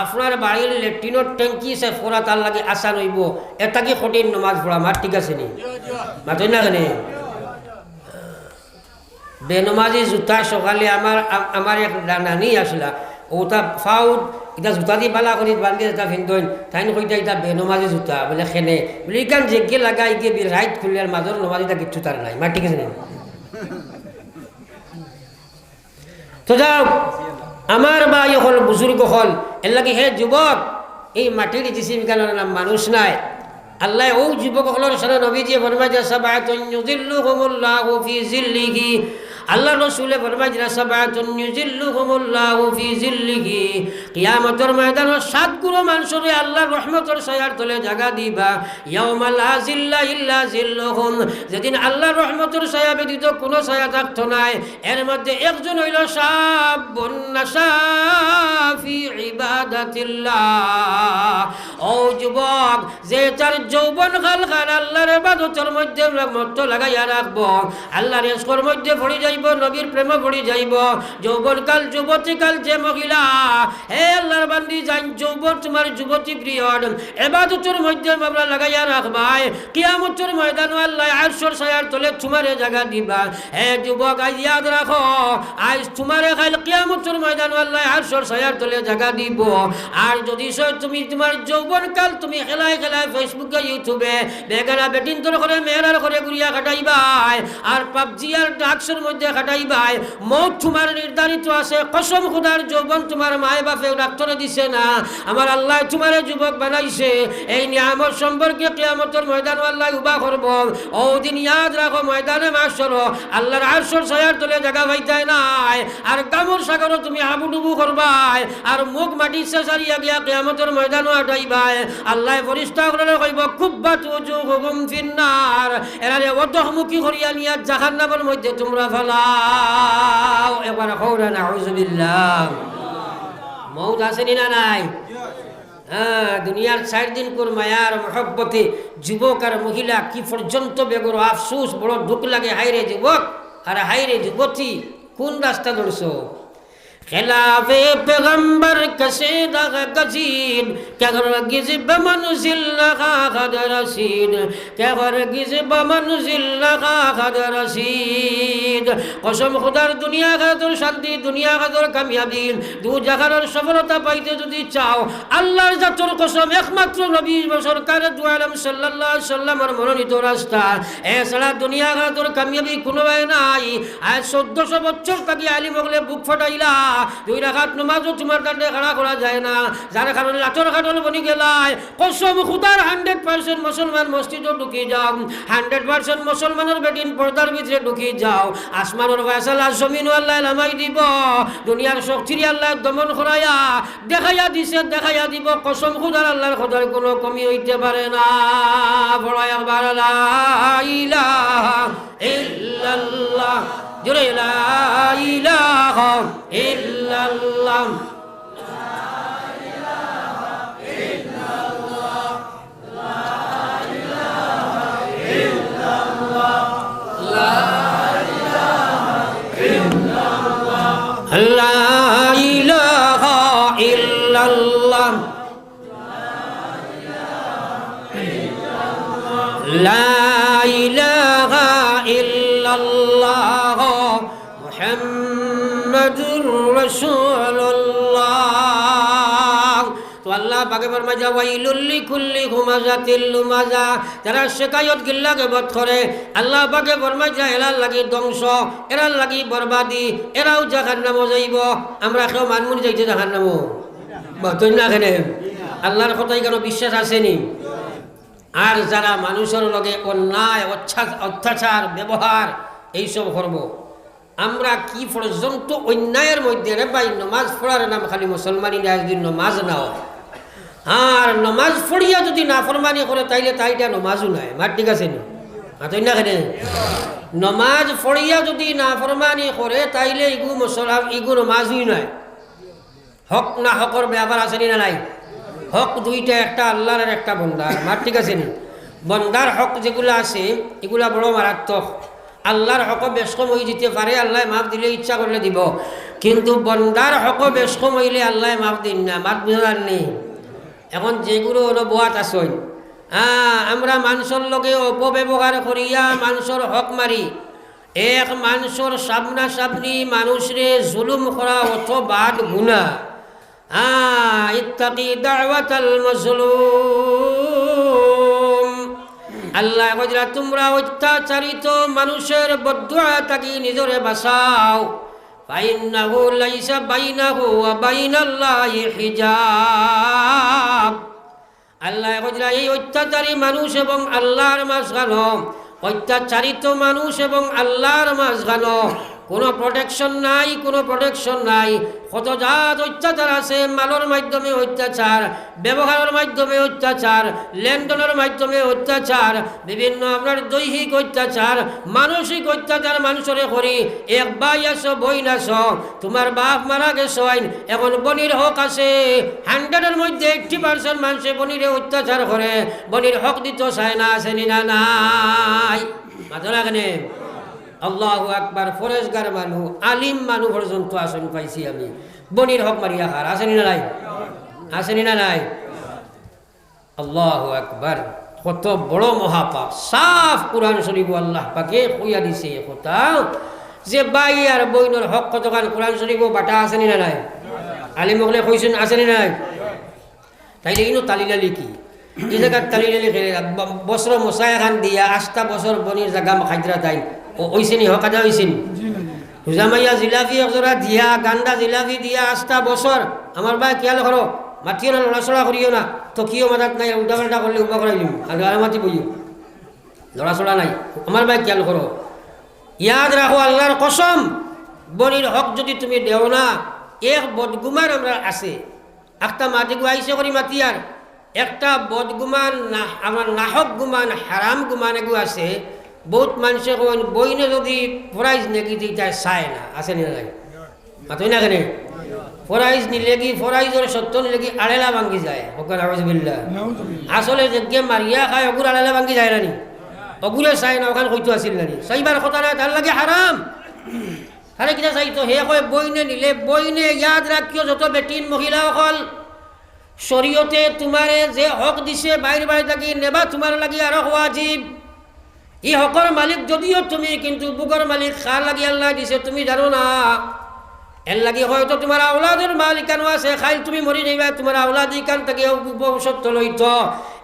আপনার বাড়ির লেট্রিনের ট্যাঙ্কি সে পড়া তার লাগে আসান হইব, এটা কি কঠিন নমাজ পড়া? মার ঠিক আছে নি মাতই না কেন? বেনমাজি জুতা সকালে আমার এক নানি আসলা, ওটা ফাউট এটা জুতা দি বালা করি বান্ধি এটা ভিন্দন তাই কইতা এটা বেনমাজি জুতা বলে খেনে বলে ইকান জেগে লাগাই গিয়ে রাইট খুললে আর মাজর নমাজিটা কিচ্ছু তার নাই। মার ঠিক আছে নি? তো যাও আমার ভাই হল বুজুর্গ হল এর লাগে হে যুবক, এই মাটির জিসিম কালার নাম মানুষ নাই। আল্লাহ ও যুবক হলের সাথে নবীজি ফরমাইছে সাবাতুন ইউযিল্লুহুমুল্লাহু ফি জিল্লিহি, আল্লাহ রাসূলে ফরমাইছে সাবাতুন ইউযিল্লুহুমুল্লাহু ফি জিল্লিহি, কিয়ামতের ময়দানে 7 গুণ মানুষরে আল্লাহর রহমতের ছায়ার তলে জায়গা দিবা। ইয়াউমা লা জিল্লা ইল্লা জিল্লুহুম, যেদিন আল্লাহর রহমতের ছায়া ব্যতীত কোনো ছায়া থাকতো নাই। এর মধ্যে একজন হইল শাবুন নাশা ফি ইবাদাতিল্লাহ, ও যুবক যে তার যৌবন কাল আল্লাহর ইবাদতের মধ্যে মত লাগাইয়া রাখবো, আল্লাহর ইশকের মধ্যে পড়ে যাইব, নবীর প্রেমে পড়ে যাইব। যৌবন কাল যুবতী কাল যে মহিলা হে আল্লাহর বান্দি জান যৌবন তোমার যুবতী পিরিয়ড ইবাদতের মধ্যে মামলা লাগাইয়া রাখবাই, কিয়ামতের ময়দানে আল্লাহ আরশের ছায়ার তলে তোমারে জায়গা দিবা। হে যুবক আজ ইয়াদ রাখো, আজ তোমারে কাল কিয়ামতের ময়দানে আল্লাহ আরশের ছায়ার তলে জায়গা দিব। আর যদি তুমি তোমার যৌবন কাল তুমি খেলায় খেলায় ফেসবুকে ইউটিউবে বেগানা বেটিন তোর করে মেয়েরার করে গুড়িয়া কাটাইবাই, আর পাবজি আর ড্রাগসের মধ্যে কাটাইবাই, মৌত তোমার নির্ধারিত আছে। কসম খুদার যৌবন তোমার মায়ে বাপে ডাক্তারে দিছে না, আমার আল্লাহ তোমার যুবক বানাইছে। এই নিয়ামত সম্পর্কে কিয়ামতের ময়দান আল্লাহ উবা করব। ও দিন ইয়াদ রাখো, ময়দানে মাশর আল্লাহর আরশের ছায়ার তলে জায়গা পাইতাই নাই, আর কামর সাগরও তুমি হাবুডুবু করবাই, আর মুখ মাটি সারিয়া গিয়া কিয়ামতের ময়দানও আটাইবাই। আল্লাহ ফেরেশতা করে কইব কুব্বাতু উজুহুম ফিন্নার, এরারে ওদহমুখী করিয়া নিয়া জাহান্নামের মধ্যে তোমরা ফেলাও। এবার কওনা নাউযুবিল্লাহ। মউত আসেনি না নাই? হ্যাঁ, দুনিয়ার 4 দিন কোর মায়ার মহব্বতে যুবক আর মহিলা কি পর্যন্ত বেগর আফসোস, বড় দুঃখ লাগে। হাইরে যুবক আর হাইরে যুবতী, কোন রাস্তা ধরছো? खिलाफे पैगंबर कसीदा गजीद क्या गिज बमंजिल लगा खद रसीद क्या गिज बमंजिल लगा खद रसीद कसम खुदार दुनिया का তোর শান্তি দুনিয়া का তোর কামিয়াবি দু জাহানের সফলতা পাইতে যদি চাও আল্লাহর জাতের কসম একমাত্র নবী সরকার দু আলম সাল্লাল্লাহু আলাইহি সাল্লামের মনোনীত রাস্তা এছাড়া দুনিয়া का তোর কামিয়াবি কোনো নাই আজ 1400 বছর থাকি আলিম হলে বুক ফাটাইলা দুই রাকাত নামাজও তোমার দাঁড়ে খাড়া করা যায় না যার কারণে লাটর খাটল বনি গেলায় কসম খুদার 100% মুসলমান মসজিদে ঢুকি যাও 100% মুসলমানের বেদিন পর্দার ভিতরে ঢুকি যাও আসমানের ফয়সালা জমিন আল্লাহ নামাই দিব দুনিয়ার শক্তি আল্লাহ দমন করায়া দেখাইয়া দিছে দেখাইয়া দিব কসম খুদার আল্লাহর খোদার কোনো কমি হইতে পারে না বড় একবার লা ইলাহা ইল্লাল্লাহ জোরে লা ইলাহা ইল্লাল্লাহ لا إله إلا الله لا إله إلا الله محمد رسول الله তো আল্লাহ পাকে ফরমায় যা ওয়াইলুল লিকুল্লি হুমাজাতিল লুমাজা যারা শিকায়ত গিল্লা গিবত করে আল্লাহ পাকে ফরমায় যা এরার লাগি ধ্বংস এরার লাগি বরবাদি এরাও জাহান্নামে যাইব আমরা কেউ মানমুনি যাইতে জাহান্নামে বতই না কেন আল্লাহর কথাই কেন বিশ্বাস আসেনি আর যারা মানুষের লগে অন্যায় অত্যাচার ব্যবহার এইসব করব আমরা কি পর্যন্ত অন্যায়ের মধ্যে রে ভাই নমাজ পড়ার নাম খালি মুসলমানি না যদি নমাজ না হয় আর নমাজ পড়িয়া যদি নাফরমানি করে তাইলে তাইটা নমাজও নাই মার ঠিক আছে নি মাতই না কেন নমাজ পড়িয়া যদি নাফরমানি করে তাইলে ইগু মুসলমান ইগু নমাজই নাই হক না হকর ব্যাপার আছে না নাই হক দুইটা একটা আল্লাহর আর একটা বন্দার মার ঠিক আছে নি বন্দার হক যেগুলো আছে এগুলা বড় মারাত্মক আল্লাহর হক বেশ কম হয়ে যেতে পারে আল্লাহ মাফ দিলে ইচ্ছা করলে দিব কিন্তু বন্দার হক বেশ কম হইলে আল্লাহ মাফ দিন না মাফ বুঝার নেই এখন যেগুলো হলো বোয়াত আসই আমরা মানুষের লগে অপব্যবহার করিয়া মানুষের হক মারি এক মানুষের সামনা সামনি মানুষরে জুলুম করা অত বাদ গুণা ইত্তাকি দাওয়াতাল মাজলুম আল্লাহ কইরা তোমরা অত্যাচারিত মানুষের বদদুয়া থাকি নিজরে বাঁচাও ফাইন্নাহু লাইসা বাইনাহু ওয়া বাইনাল্লাহি হিজাব আল্লাহ কইরা এই অত্যাচারী মানুষ এবং আল্লাহর মাঝখানে অত্যাচারিত মানুষ এবং আল্লাহর মাঝখানে কোনো প্রোটেকশন নাই কোনো প্রোটেকশন নাই কত জাত অত্যাচার আছে মালের মাধ্যমে অত্যাচার ব্যবহারের মাধ্যমে অত্যাচার লেনদেনের মাধ্যমে অত্যাচার বিভিন্ন আপনার দৈহিক অত্যাচার মানসিক অত্যাচার মানুষের করি এক ভাই আছো বইন আছো তোমার বাপ মারা গেছ এখন বনির হক আছে 100-এর মধ্যে 80% মানুষে বনিরে অত্যাচার করে বনির হক দিতে চায় না আছে না নাই মাথা লাগেনে আল্লাহু আকবার ফরেজগার মানু আলিম মানু পর্যন্ত আসন পাইছি আমি বনির হক মারিয়া খার আসেনি না নাই আসেনি না নাই আল্লাহু আকবার কত বড় মহাপাপ সাফ কুরআন শরীফ আল্লাহ পাকে কইয়া দিছে কথা যে ভাই আর বইনের হক কতখান কুরআন শরীফ বাটা আসেনি না নাই আলিম হলে কইছেন আসেনি না নাই তাইলে ইনো তালিলালি কি এই জায়গা তালিলালি খেলে বছর মশায় খান দিয়া 8টা বছর বনির জায়গা খাইদরা তাই ওইসিনি হকাদা ওইসিনি হুজামাইয়া জিলাপি একজোড়া দিয়া গান্দা জিলাপি দিয়া 8টা বছর আমার ভাই খেয়াল করো মাতিও না লড়াচড়া করিও না তো কিও মাথাত নাই উল্টা পাল্টা করলে উবা করাইলিম আর মাতি বইও লড়াচড়া নাই আমার ভাই খেয়াল করো ইয়াদ রাখো আল্লাহর কসম বনির হক যদি তুমি দেও না এক বদগুমান আমরা আছে একটা মাটি গুয়াইছে করি মাতিয়ার একটা বদগুমান না আমার নাহক গুমান হারাম গুমান এগু আছে বহুত মানুষে কন বইনে যদি ফরাইজ নেকি দিতে চায় না আছে না নাই মাতই না কেন ফরাইজ নিলেগি ফরাইজের সত্য নিলেগি আড়েলা ভাঙ্গি যায় ওখানে আউযুবিল্লাহ আসলে যে মারিয়া খায় ওগুর আড়েলা ভাঙ্গি যায় না নি ওগুরে চায় না ওখানে কইতো আসিল না নি চাইবার কথা না তার লাগে হারাম আরে কিনা চাইতো হে কয় বইনে নিলে বইনে ইয়াদ রাখিও যত বেটিন মহিলা অকল শরীয়তে তোমারে যে হক দিছে বাইরে বাইরে থাকি নেবা তোমার লাগি আরো ওয়াজিব ই হকর মালিক যদিও তুমি কিন্তু বুকর মালিক খার লাগি আল্লাহ দিছে তুমি জানো না এর লাগি হয়তো তোমার আওলাদের মালিকানো আছে খাইল তুমি মরি যাইবা তোমার আওলাদি কান থেকে ভবিষ্যৎ লইতো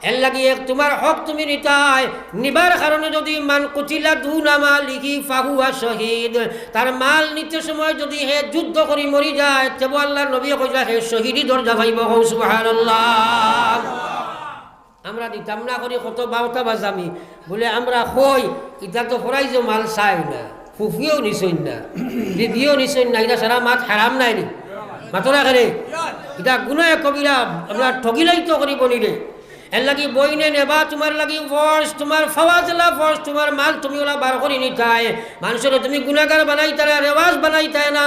এর লাগি তোমার হক তুমি নিতাই নিবার কারণে যদি মান কুতিলা দুনা মালিকি ফাহুয়া শহীদ তার মাল নিতে সময় যদি হে যুদ্ধ করি মরি যায় তবে আল্লাহর নবী কইলা হে শহীদি দরজা পাইব সুবহানাল্লাহ আমরা দিতাম না করি কত বারোটা বাজামি বলে আমরা কই এটা তো ফরাই যে মাল চাই না ফুফিও নিছই না দিদিও নিছই না এটা সারা মাত হারাম নাই নি মাতরা করে এটা গুনাহ কবিরা আমরা ঠগিলাই তো করিব নিরে এর লাগি বইনে নেবা তোমার লাগি ফর্স তোমার ফওয়াজলা ফর্স তোমার মাল তুমি ওলা বার করি নিতাই মানুষের তুমি গুনাহগার বানাইতা না রেওয়াজ বানাইতা না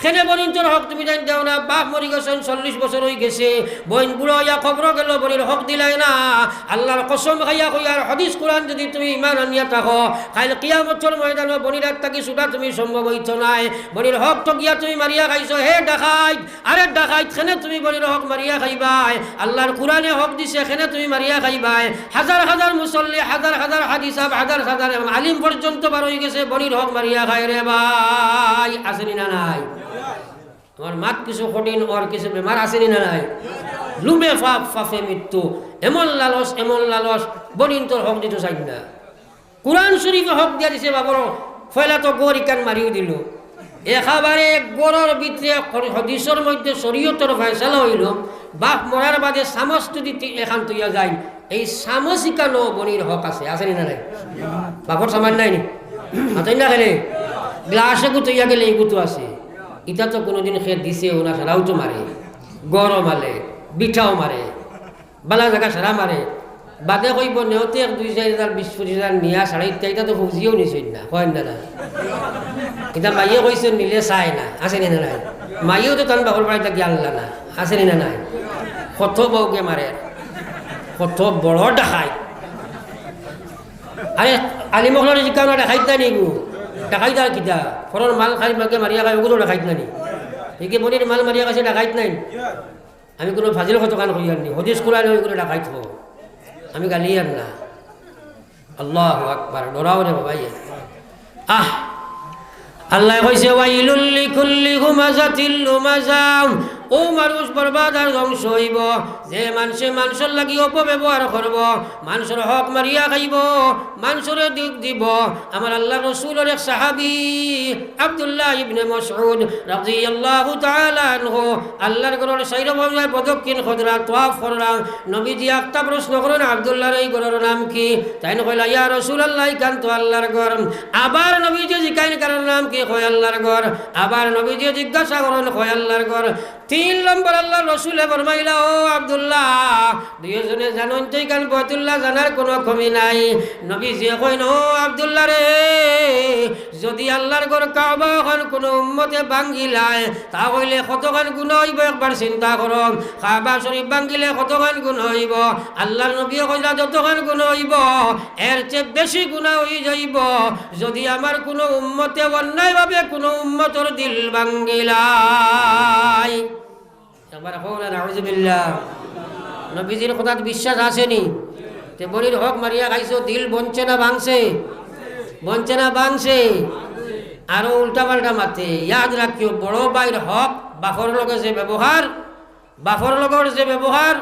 খেনে বনিন তোর হক তুমি জান দাও না বাপ মরি গেছেন 40 বছর হয়ে গেছে বইন বুড়ো ইয়া কবর গেল বনির হক দিলাই না আল্লাহর কসম খাইয়া কইয়ার হাদিস কোরআন যদি তুমি ঈমান আনিয়া থাকো কাল কিয়ামতের ময়দানে বনির তাকি সুদা তুমি সম্ভব হইতো নাই বনির হক তো গিয়া তুমি মারিয়া খাইছো হে ডাকাইত আরে ডাকাইত খেনে তুমি বনির হক মারিয়া খাইবাই আল্লাহর কোরআনে হক দিছে খেনে তুমি মারিয়া খাইবাই হাজার হাজার মুসল্লি হাজার হাজার হাদিস হাজার হাজার আলিম পর্যন্ত বার হয়ে গেছে বনির হক মারিয়া খাই রে ভাই আসেনি না নাই আমার মাত কিছু কঠিন ওর কিছু বেমার আসেনি না নাই লুবে ফাপ ফাফে মৃত্যু এমন লালস বনিন তোর হক দিতে চাই না কোরআন শরীফে হক দিয়া দিছে বাবর ফয়লা তো গরি কান মারিও দিল একেবারে গরর ভিতরে হদিসের মধ্যে শরীয়তের ফয়সালা হইল বাপ মরার বাদে চামচ যদি এখান তৈয়া যায় এই চামচ ইকানো বনির হক আছে আসেনি না নাই বাপর সামান নাই নি মাতই না খেলে গ্লাসে গুতইয়া গেলে এই গুতো আছে ইটা তো কোনোদিন খেয়ে দিছে ওনা সারাও তো মারে গরম মারে বিঠাও মারে বালা জায়গা সারা মারে বাদে কইব নেওতে 2,000 20,000 নিয়া সাড়ে ইত্যাদিটা তো ফুজিও নিছেন না হয় না না এটা মাইয়ে কইছে নিলে চাই না আসেনি না নাই মাইয়েও তো তান বাপর বাড়িতে গিয়ে আনলা না আসেনি না নাই কত বউকে মারে কত বড় দেখাই আরে আলিমখলের জিকানো দেখাইত না নিগু দেখাইত আর কিতা ফরর মাল খাই মাকে মারিয়া খাই ওগুলো দেখাইত না নি একে বনির মাল মারিয়া খাইছে দেখাইত নাই আমি কোনো ফাজিল কত কান কই আনি হদিস কোরআন ওইগুলো দেখাইত আমি গালি আর না আল্লাহু আকবার ডরাও রে বাবা আল্লাহ কইছে ওয়াইলুল লিকুল্লি হুমাযাতিল লুমাযাম ও মানুষ বরবাদ আর ধ্বংস হইব যে মানুষের লাগি অপব্যবহার করব মানুষের হক মারিয়া খাইব মানুষের দিক দিব আমার আল্লাহ রাসূলের এক সাহাবী আব্দুল্লাহ ইবনে মাসউদ রাদিয়াল্লাহু তাআলা আনহু আল্লাহর ঘরের সাইরভাবে প্রদক্ষিণ খদরা তওয়াফ করলা নবীজি একটা প্রশ্ন করেন আব্দুল্লাহর এই ঘরের নাম কি তাই না কইলা ইয়া রাসূলুল্লাহ কান তো আল্লাহর ঘর আবার নবীজি জিজ্ঞাসা করেন নাম কি কয় আল্লাহর ঘর আবার নবীজি জিজ্ঞাসা করেন কয় আল্লাহর ঘর 3 নম্বর আল্লাহ রসুলে ফরমাইলা ও আব্দুল্লাহ দুইজনে জানুন তুই কান বয়তুল্লাহ জানার কোনো কমি নাই নবীজি কইন ও আব্দুল্লাহ রে যদি আল্লাহর ঘর কাবা এখন কোনো উম্মতে ভাঙ্গিলায় তা হইলে কতখান গুণ হইব একবার চিন্তা করো কাবা শরীফ ভাঙ্গিলে কতখান গুণ হইব আল্লাহর নবী কইলা যতখান গুণ হইব এর চেয়ে বেশি গুণ হই যাইব যদি আমার কোনো উম্মতে অন্যায়ভাবে কোনো উম্মতর দিল ভাঙ্গিলায় একবার হোক নাউযুবিল্লাহ নবীজির কথাত বিশ্বাস আসেনি তে বলির হক মারিয়া খাইছো দিল বঞ্চে না ভাঙছে আরো উল্টা পাল্টা মাতে ইয়াদ রাখিও বড় ভাইয়ের হক বাফর লগে যে ব্যবহার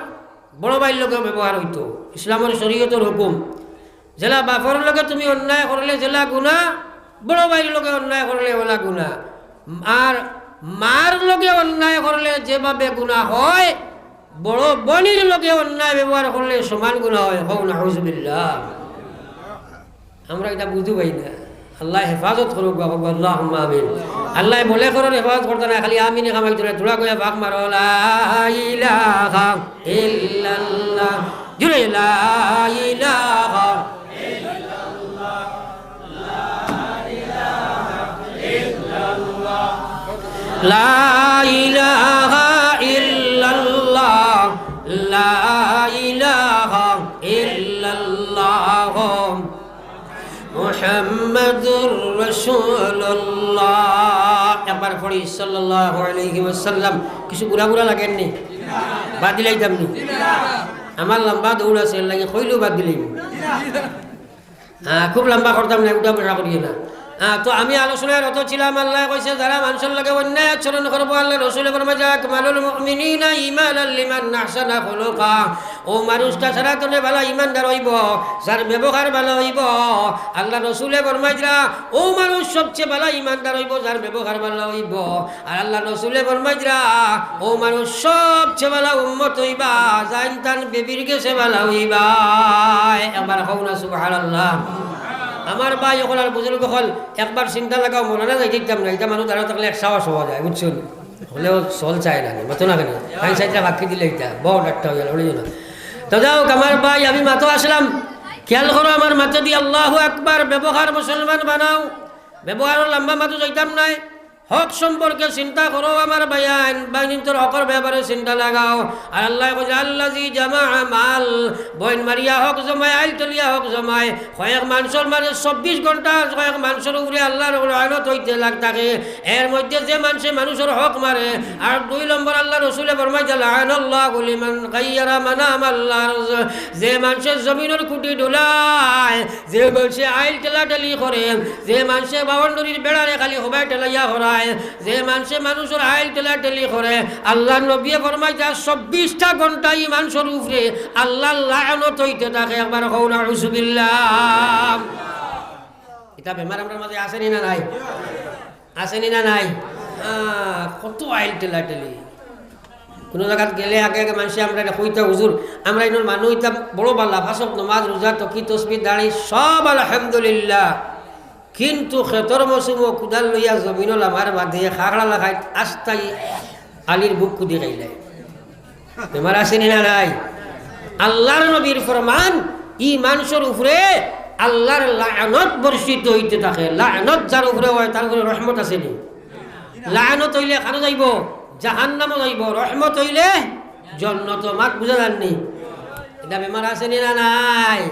বড় ভাইয়ের লগে ব্যবহার হইতো ইসলামের শরীয়তের হুকুম জেলা বাফর লগে তুমি অন্যায় করলে জেলা গুনাহ বড় ভাইয়ের লগে অন্যায় করলে ওলা গুনাহ আর মার লগে অন্যায় করলে যেভাবে গুনাহ হয় বড় বনির লগে অন্যায় ব্যবহার করলে সমান গুনাহ হয় হও নাউযুবিল্লাহ আমরা এটা বুঝতে পাই না আল্লাহ হেফাজত করুক বাবা আল্লাহুম্মা আমিন আল্লাহ বলে করুন হেফাজত করতে না খালি আমিনে কামাই ধরে তোরা কইয়া ভাগ মারো লা ইলাহা ইল্লাল্লাহ জুরে লা ইলাহা লা ইলাহা ইল্লাল্লাহ লা ইলাহা ইল্লাল্লাহ মুহাম্মাদুর রাসূলুল্লাহ একবার পড়ি সাল্লাল্লাহু আলাইহি ওয়াসাল্লাম। কিছু বুড়া বুড়া লাগেননি? বাদ দিলাইতাম নি? আমার লম্বা দৌড় আছে, লাগে কইলেও বাদ দিলাম। খুব লম্বা করতাম না, উঠা বসা করিয়ে না। তো আমি আলোচনায় রত ছিলাম। আল্লাহ কইছে যারা মানুষের লাগে অন্যায় আচরণ করবো, আল্লাহ রসুলে ফরমাইছে আকমালুল মুমিনিনা ঈমানান লিমান আহসানা খুলুকা। ও মানুষটা সারা তনে ভালো ইমানদার হইব, যার ব্যবহার ভালো হইব। আল্লাহ রসুলে ফরমাইছে ও মানুষ সবচেয়ে ভালো ইমানদার হইব, যার ব্যবহার ভালো হইব। আর আল্লাহ রসুলে ফরমাইছে ও মানুষ সবচেয়ে ভালো উম্মত হইবা, যাইন তান বেবির গেছে ভালো হইবা। একবার কও না সুবহানাল্লাহ। আমার ভাই এখন আর বুজুর্গ হল, একবার চিন্তা লাগাও মনে না যাই দেখতাম না। এটা মানুষ আরো থাকলে এক সাহস হওয়া যায়, বুঝছেন? হলেও চল চাই না, মতো না কেন তাই সাইডটা বাকি দিলে এটা বড় একটা হয়ে গেল, বুঝলি না? তো যাও আমার ভাই, আমি মাতো আসলাম, খেয়াল করো আমার মাতো দিয়ে আল্লাহু আকবার। ব্যবহার মুসলমান বানাও, ব্যবহার লম্বা মাতো যাইতাম নাই। হক সম্পর্কে চিন্তা করো আমার ভাইয়ান, বাইন তোর হকর ব্যাপারে চিন্তা লাগাও। আর আল্লাহ কইছে আল্লাযী জামা মাল, বইন মারিয়া হক জমায়, আইল তলিয়া হক জমায়। কয়েক মানুষের মানে 24 ঘন্টা কয়েক মানুষের উপরে আল্লাহর লানত হইতে লাগ থাকে। এর মধ্যে যে মানুষের হক মারে। আর 2 নম্বর আল্লাহ রসুলে ফরমাইছে লাআনাল্লাহু লিমান গায়্যারা মানামাল্লাহ, যে মানুষের জমিনের খুঁটি ডুলায়, যে মানুষে আইল টেলাটেলি করে, যে মানুষে বাউন্ডারির বেড়ারে খালি হবাই টেলাইয়া করায়, যে মানুষের আইল টেলাটেলি করে, আল্লাহ নবী ফরমাইছে 24টা ঘন্টাই মানুষের উপরে আল্লাহর লানত হইতে থাকে। একবার কও না আউযুবিল্লাহ। এটা বেমার আমার মাঝে আসেনি না নাই? আসেনি না নাই? কত আইল টেলাটেলি। কোনো জায়গাত গেলে আগে আগে মানুষ আমরা এটা কইতে হুজুর আমরা এর মানুষ এটা বড় বাল্লা, ফাঁসক নমাজ রোজা তকি তসবিহ দাঁড়ি সব আলহামদুলিল্লাহ। কিন্তু খেতর মৌসুম কুদাল লইয়া জমিনল আমার বাঁধে খাগড়া লাগাই আস্তাই আলির বুক কুদি খাইলে। বেমার আসেনি না নাই? আল্লাহর নবীর ফরমান, ই মানুষের উপরে আল্লাহর লানত বর্ষিত হইতে থাকে। লানত যার উপরে হয় তার উপরে রহমত আসেনি। লানত হইলে কারো যাইব জাহান্নামও যাইব, রহমত হইলে জান্নাত। মাক বুঝা যাননি? এটা বেমার আসেনি না নাই?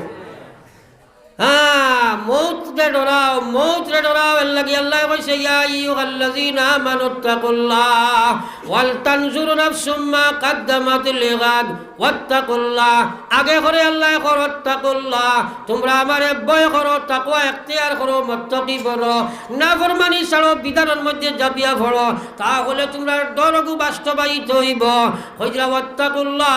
মৌত রে ডরাও, মৌত রে ডরাও। এর লাগি আল্লাহ কইছে ইয়া আইয়ুহাল্লাযীনা আমানুত্তাকুল্লাহ ওয়াল তানজুর নাফসুম মা কদ্দামাত লিগাদ ওয়াত্তাকুল্লাহ। আগে করে আল্লাহ করো ওয়াত্তাকুল্লাহ, তোমরা আমারে ভয় করো, তাকওয়া ইখতিয়ার করো, মুত্তাকি বনো, নাফরমানি ছাড়ো, বিধানের মধ্যে জাপিয়া পড়ো, তাহলে তোমরা ডরগু বাস্তবায়িত হইব। কইরা ওয়াত্তাকুল্লাহ,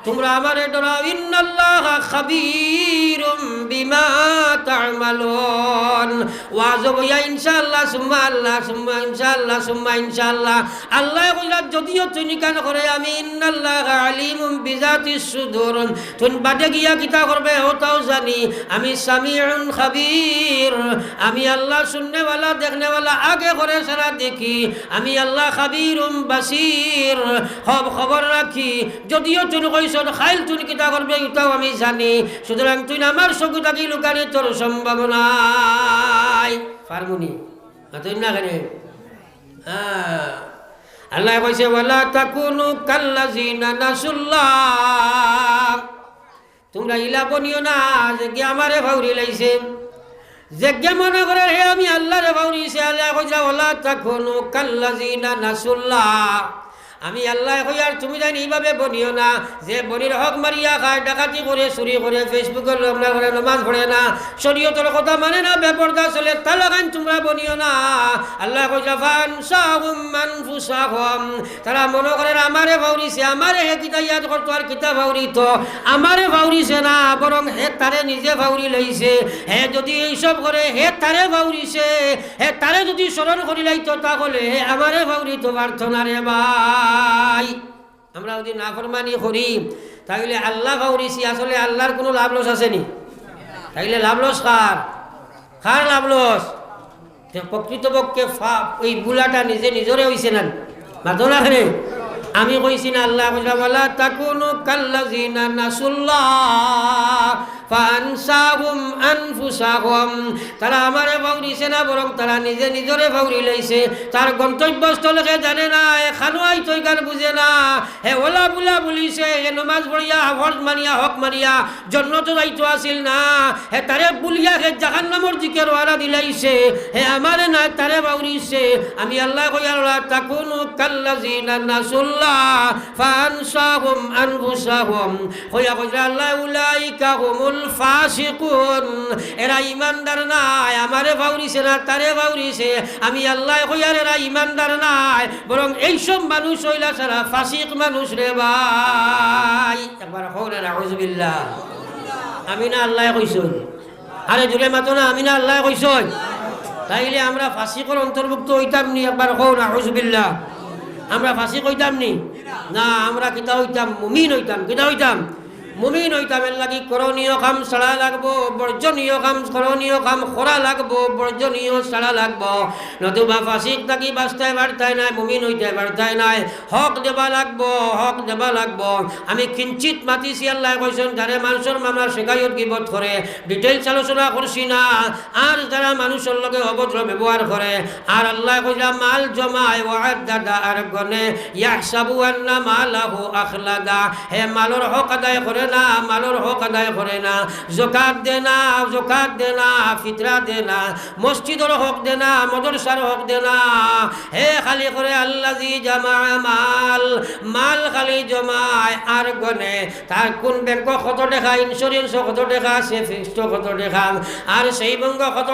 তোমরা আমারে ডরাও। ইন্নাল্লাহা খাবীরুম বিমা তা'মালুন। ওয়াজ বইয়া ইনশাআল্লাহ সুম্মা আল্লাহ সুম্মা ইনশাআল্লাহ সুম্মা ইনশাআল্লাহ। আল্লাহ কইলা যদিও তুমি কান করে আমি ইন্নাল্লাহা আলিমুম বিজাতিস সুদুর, তুমি বাদে গিয়া কিতা করবে ওটাও জানি। আমি সামিউন খাবীর, আমি আল্লাহ শুননেওয়ালা দেখনেওয়ালা, আগে করে সারা দেখি। আমি আল্লাহ খাবীরুম বাসীর, খবর রাখি। যদিও তুমি কইছ খাইল তুমি কিতা করবে ওটাও আমি জানি। সুতরাং তুই আমার চকু থাকি লুকানি তোর সম্ভাবনা নাই। পারবুনি তুই না কেন? আল্লাহ কইছে ওয়ালা তাকুনু কাল্লাযিনা নাসুল্লাহ, তোমরা ইলা বনিও না যে কি আমারে ভাউরি লাইছে, যে কে মনে করে হে আমি আল্লাহরে ভাউরিছে। আল্লাহ কইছে ওয়ালা তাকুনু কাল্লাযিনা নাসুল্লাহ, আমি আল্লাহ কই আর তুমি জানি এইভাবে বনিও না যে বনির হক মারিয়া খায়, ডাকাতি করে, চুরি করে, ফেসবুকের লগ্না করে, নামাজ পড়ে না, শরীয়তের কথা মানে না, বেপরদা চলে, তালাকান তোমরা বনিও না। আল্লাহ কইছে ফানসাহুম আনফুসাহুম, তারা মনে করে আমারে ভাউরিছে, আমারে হে কিতা ইয়াদ করতো আর কিতা ভাউরিত, আমারে ভাউরিছে না, বরং হে তারে নিজে ভাউরি লইছে। হে যদি এইসব করে হে তারে ভাউরিছে, হে তারে যদি স্মরণ করি লাইতো তাহলে হে আমারে ভাউরিত পারত না রে ভাই। আমরা যদি নাফরমানি করি তাহলে আল্লাহ ভাউরিছি, আসলে আল্লাহর কোনো লাভ লস আসেনি। তাইলে লাভ লস কার? কার লাভ লস? প্রকৃতপক্ষে এই বুলাটা নিজে নিজরে হইছে না, মাতো না আমি কইছি না আল্লাহ কইলা ওয়ালা তাকুনু কাল্লাযিনা নাসুল্লাহ ফানসাহুম আনফুসাহুম। তারা আমারে ভাউরিছে না, বরং তারা নিজে নিজরে ভাউরি লাইছে। তার গন্তব্যস্থলকে জানে না, খানুয়াই তৈগান বুঝে না। হে ওলা বুলা বলিছে, হে নমাজ পড়িয়া ফরজ মানিয়া হক মারিয়া জন্নত যাইতো আসিল না। হে তারে বুলিয়া হে জাহান্নামের দিকে রওনা দিলাইছে। হে আমারে না তারে ভাউরিছে। আমি আল্লাহ কই আল্লাহ তাকুনু কাল্লাযিনা নাসুল্লাহ ফানসাহুম আনফুসাহুম। কইয়া কইরা আল্লাহ উলাইকা হুমুল ফাসিকুন। এরা ইমানদার নাই, আমারে ভাউরিছে না তারে ভাউরিছে। আমি আল্লাহ কইয়ার এরা ইমানদার নাই, বরং এইসব মানুষ হইলা সারা ফাসিক মানুষ রে ভাই। একবার কওনা নাউযুবিল্লাহ। আমি না আল্লাহ কইছই, আরে জুড়ে মাতো না, আমি না আল্লাহ কইছই। তাইলে আমরা ফাসিকর অন্তর্ভুক্ত হইতাম নি? একবার কওনা নাউযুবিল্লাহ। আমরা ফাসিক হইতাম নি? না, আমরা কিতা হইতাম? মুমিন হইতাম। কিতা হইতাম? মুমিন হইতাম। এর লাগি করণীয় কাম ছাড়া লাগবো, বর্জনীয় কাম করণীয় কাম করা লাগবো, বর্জনীয় ছাড়া লাগবো। নতুবা ফাসিক থাকি বাঁচতে পারতাই নাই, মুমিন হইতে পারতাই নাই। হক দেবা লাগবো, হক দেবা লাগবো। আমি কিঞ্চিত মাতিছি, আল্লাহ কইছেন যারা মানুষের মামলা শেখায়ত গিবত করে, ডিটেইলস আলোচনা করছি না। আর যারা মানুষের লগে অভদ্র ব্যবহার করে, আর আল্লাহ কইলা মাল জমায় ওয়াদাদা আর গনে ইয়াহসাবু আন্না মালাহু আখলাদা। হে মালর হক আদায় করে না, মালর হক আদায় করে না, যাকাত দে না, যাকাত দে না, ফিতরা দে না, মসজিদের হক দে না, মাদ্রাসার হক দে না। হে খালি করে আল্লাযী জামা মাল, মাল খালি জমায় আর গনে। তার কোন ব্যাংক কত টাকা, ইন্স্যুরেন্স কত টাকা আছে, ফিক্সড কত টাকা, আর সেই ব্যাংক কত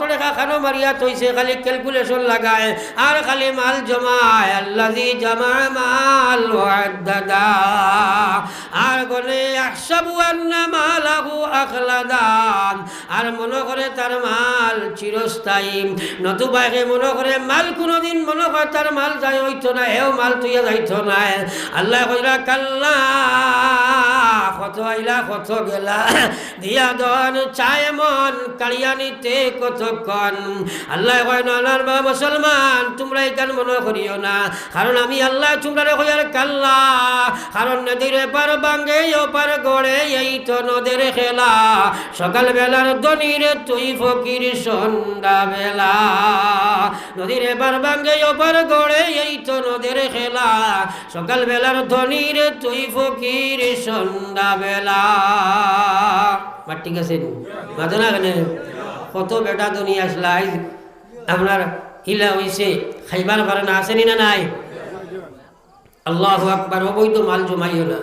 টাকা খানো মারিয়া তৈছে, খালি ক্যালকুলেশন লাগায় আর খালি মাল জমায়। আল্লাযী জামা মাল ওয়াদাদা আর গনে ইয়াহসাবু আন্না মালাহু আখলাদা। আর মনে করে তার মাল চিরস্থায়ী। নতুবা মনে করে মাল কোনোদিন মনে করে তার মাল যায় হইতো না, হেও মাল তুইয়া যাইতো না। আল্লাহ কইরা কাল্লা, কত আইলা কত গেলা, দিয়া দন চায় মন কালিয়া নিতে কতক্ষণ। আল্লাহ কয় নানার বা মুসলমান তোমরা এখান মনে করিও না, কারণ আমি আল্লাহ তোমরা কইয়ার কাল্লা। কারণ নদীর পার বাঙ্গে ওপার গড়ে এই তো নদের খেলা। সকাল বেলার দনির তুই ফকির সন্ধ্যা বেলা। নদীর পার বাঙ্গে ওপার গড়ে এই তো নদের খেলা। সকাল বেলার ধনির তুই ফকির সন্ধ্যা বেলা। ঠিক আছে মাঝে না কেন কত বেটা ধনী আসলাই আপনার হিলা হয়েছে, খাইবার পারে না, আসেনি না নাই? আল্লাহু আকবার। অবৈধ মাল জমাইও না,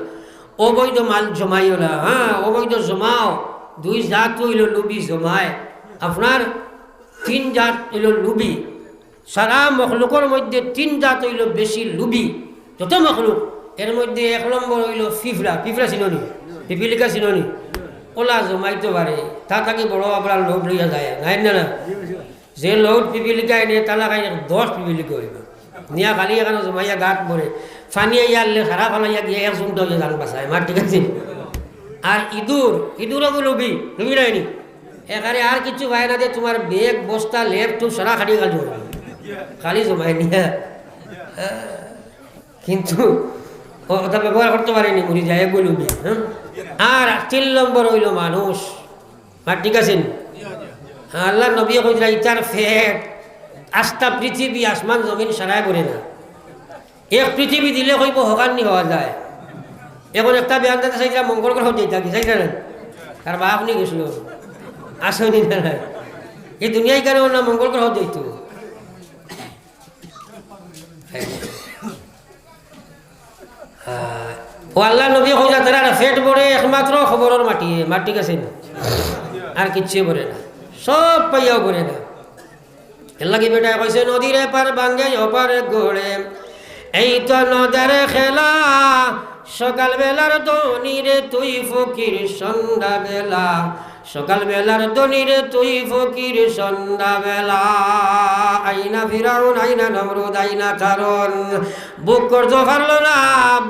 অবৈধ মাল জমাইও না। হ্যাঁ, অবৈধ জমাও। দুই জাত হইল লুবি জমায়। আপনার তিন জাত হইল লুবি। সারা মখলুকের মধ্যে তিন জাত হইল বেশি লুবি। যত মখলুক এর মধ্যে এক নম্বর হইল ফিফড়া। ফিফড়া চিননি? পিপিলিকা চিননি? ওলা জমাইতে পারে, তা থাকি বড় আপনার লোভ লইয়া যায়, নাই না? যে লোভ পিপিলিকা এনে তালা খাই 10 পিপিলিকা হইব নিয়া খালি এখানে জমাইয়া গাত পরে ফানিয়া ইয়ারলে সারা ফালাইয়া গিয়ে এক জুমটা হইয়া জান বাসায় মার। ঠিক আছে? আর ইঁদুরও লুবি নাইনি এখানে আর কিছু ভাই না যে তোমার বেগ বস্তা ল্যাপটপ সারা খালি খালি জমাই নিয়া, কিন্তু ওটা ব্যবহার করতে পারেনি, মরি যায় বলুবি। হ্যাঁ, আর 3 নম্বর হইল মানুষ। ঠিক আছে? আল্লাহ নবী কইরা ইতার ফেট আস্তা পৃথিবী আসমান জমিন সারায় করে না। এক পৃথিবী দিলে কইব হকান্নি হওয়া যায়। এখন একটা বেয়ান দিতে চাইছিলাম মঙ্গল গ্রহ দিতে কি চাইছে না, তার বাপ নি গেছিল আসনি না, এই দুনিয়ায় কেন না মঙ্গল গ্রহ দিত। ও আল্লাহ নবী কইরা তারা ফেট বড়ে একমাত্র খবরের মাটি মার। ঠিক আছে? আর কিচ্ছু বলে না, সব পাইয়াও করে না। এর লাগি বেটা কইছে নদীর পার বাঙ্গে ওপারে গড়ে এই তো নদের খেলা। সকাল বেলার দনিরে তুই ফকির সন্ধ্যা বেলা। সকাল বেলার দনিরে তুই ফকির সন্ধ্যা বেলা। আইনা ফিরাউন, আইনা নমরুদ, আইনা কারণ বুক করতে পারলো না।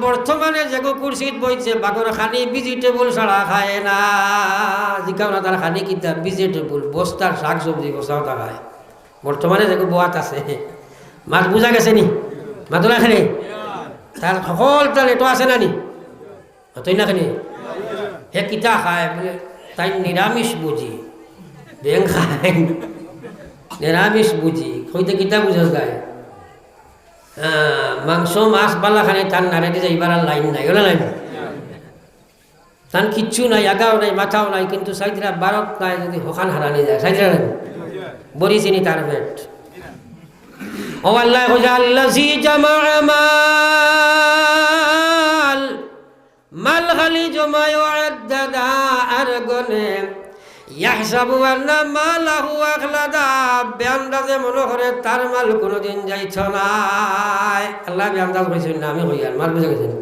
বর্তমানে যে কুরসিত বইছে বাগর খানি ভেজিটেবল ছাড়া খায় না। জিকাও না তার খানি কিতা ভেজিটেবল বস্তার শাক সবজি বসাও তা খায়। বর্তমানে যে বোয়াত আছে মাছ বুঝা গেছে নি মাতলা খালি তার সকল তার এটো আছে না নি তুই না খানি হে কিতা খায় বলে তাই নিরামিষ বুঝি ব্যাং খায় নিরামিষ বুঝি হইতে কিতা বুঝস গায় মাংস মাছ বালা খানে তার নাড়াইতে যাইবার আর লাইন নাই ওলা লাইন তার কিচ্ছু নাই আগাও নাই মাথাও নাই কিন্তু সাইদরা বারত নাই যদি হকান হারানি যায় সাইদরা নাই বড়ি চিনি তার পেট ও আল্লাহ আল্লাযী জামা মাল খালি জমায় আদাদা আর গনে ইয়াহসাবু আন্না মালাহু আখলাদা বেআন্দাজে মনে করে তার মাল কোনোদিন যাইছ নাই আল্লাহ বেআন্দাজ কইছেন না আমি কই আর মাল বুঝে গেছেন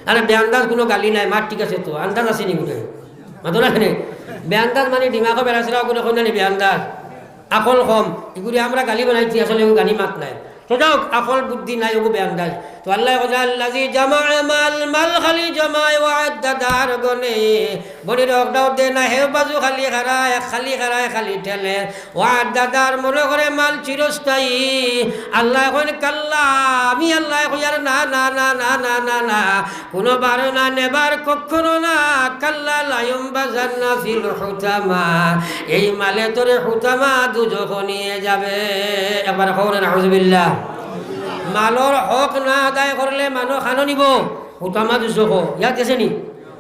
আরে বেআন্দাজ কোনো গালি নাই মার ঠিক আছে তো আন্দাজ আছে নি গুটে মাতো না কেনে বেআন্দাজ মানে দিমাগো বেরাসরা কোনো কোন না বেআন্দাজ আকল কম এগুলি আমরা গালি বানাইছি আসলে গালি মাত নাই তো যাও আকল বুদ্ধি নাই ওগো বেআন্দাজ তো আল্লাহ আল্লাযী জামা মাল খালি জমায় ওয়া আদাদার গনে বড়ি রকদাও দে না হে বাজু খালি খালি ঠেলে ওয়া আদাদার মনে করে মাল চিরস্থায়ী আল্লাহ কইন কাল্লা আমি আল্লাহ কইয়ার না না না না না না না কোনো বার না নেবার কখনো না কাল্লা লায়ুম বাজান্না ফিল হুতামা এই মালে তোরে হুতামা দুজখ নিয়ে যাবে একবার কওনা নাউযুবিল্লাহ মালর হক না আদায় করলে মানুষ খানো নিব হুতামা দুজখ ইয়াদ গেছে নি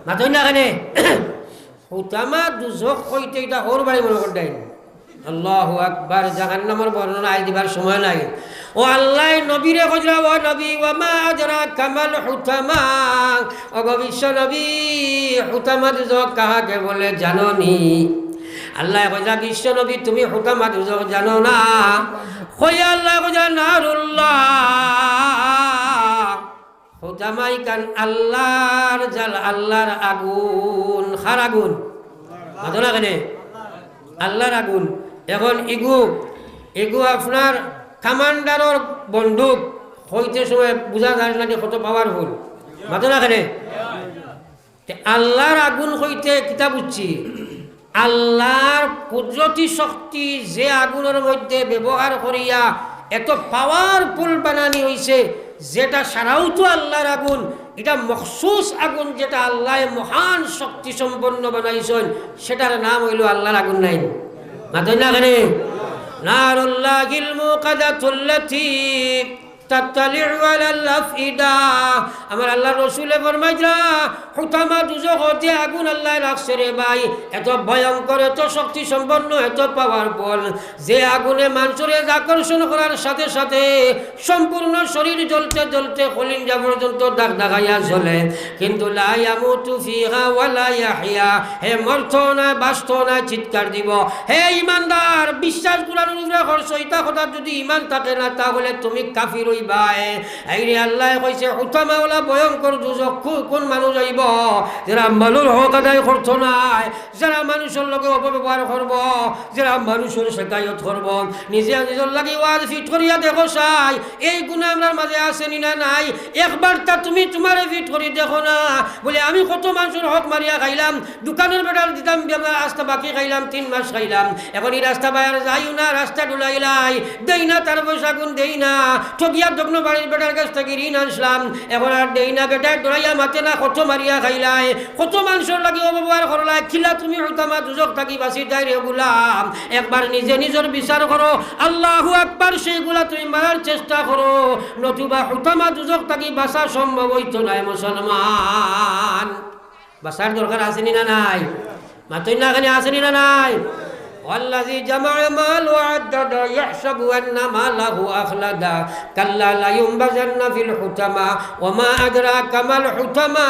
মাতই না কেনে হুতামা দুজখ কইতে এটা ওর বাড়ি মনে করতেন আল্লাহু আকবার জাহান্নামের বর্ণনা আই দিবার সময় নাই ও আল্লাহ নবীরে কইরা ও নবী ওয়া মা আদরা কামাল হুতামা ও বিশ্ব নবী হুতামা দুজখ কাহাকে বলে জানো নি আল্লাহ কইরা বিশ্ব নবী তুমি হুতামা দুজখ জানো না কই আল্লাহ কইরা নারুল্লাহ হুতামাই কান আল্লাহর জাল আল্লাহর আগুন খার আগুন মাদনা কেনে আল্লাহর আগুন এখন এগু আপনার কামান্ডারর বন্দুক হইতে সময় বুঝা যায় না যে কত পাওয়ারফুল মাদনা কেনে আল্লাহর আগুন হইতে কিতাব বুঝছি আল্লাহর কুদরতি শক্তি যে আগুনের মধ্যে ব্যবহার করিয়া এত পাওয়ারফুল বানানি হইছে যেটা সারাও তো আল্লাহর আগুন এটা মখসুস আগুন যেটা আল্লাহ মহান শক্তি সম্পন্ন বানাইছেন সেটার নাম হইল আল্লাহর আগুন নাই মাতই না কেনে নারুল্লাহিল মুকাদাতুল্লাতী তাতালিউ আলাল আফইদা আমার আল্লাহর রাসূলে ফরমাইরা হুতামা দুজখ হতে আগুন আল্লাহ রাখছে রে ভাই এত ভয়ঙ্কর এত শক্তি সম্পন্ন এত পাওয়ারফুল যে আগুনে মানুষের আকর্ষণ করার সাথে সাথে সম্পূর্ণ শরীর জ্বলতে জ্বলতে কলিজা পর্যন্ত দাগ দাগাইয়া জ্বলে কিন্তু লা ইয়ামুতু ফিহা ওয়ালা ইয়াহইয়া হে মরত না বাঁচত না চিৎকার দিব হে ঈমানদার বিশ্বাস কুরআনের উপরে খরচ ইতা কথা যদি ঈমান থাকে না তাহলে তুমি কাফির হইবাই আইরে আল্লাহ কইছে হুতামা ওলা ভয়ঙ্কর দুজখ কোন মানুষ আইব যারা মানুষ হক আদায় করতো নাই যারা মানুষের লগে অপব্যবহার করব যারা মানুষের শেখায়ত করব নিজে নিজের লাগে ওয়াজ ফিট করিয়া দেখো চাই এই গুণ আমার মাঝে আছে নি না নাই একবার তা তুমি তোমারে ফিট করি দেখো না বলে আমি কত মানুষের হক মারিয়া খাইলাম দোকানের বেটার দিতাম রাস্তা বাকি খাইলাম 3 মাস খাইলাম এখন এই রাস্তা বাইরে যাইও না রাস্তা ডুলাইলাই দেই না তার পয়সা গুণ দেই না ঠকিয়া দগ্ন বাড়ির বেটার কাছ থেকে ঋণ আনলাম এখন আর দেই না বেটা ডরাইয়া মাতে না কত মারিয়া খাইলাই কত মানুষের লাগে অপব্যবহার করলাই খিলা তুমি হুতামা দুজখ থাকি বাঁচি যাই রে গুলাম একবার নিজে নিজের বিচার করো আল্লাহু আকবার সেইগুলা তুমি মারার চেষ্টা করো নতুবা হুতামা দুজখ থাকি বাঁচা সম্ভব হইতো নাই মুসলমান বাঁচার দরকার আসেনি না নাই মাতই না এখানে আসেনি না নাই والذي جمع مال وعدد يحسب أن ماله أخلدا كلا لينبذن في الحطمة وما أدراك ما الحطمة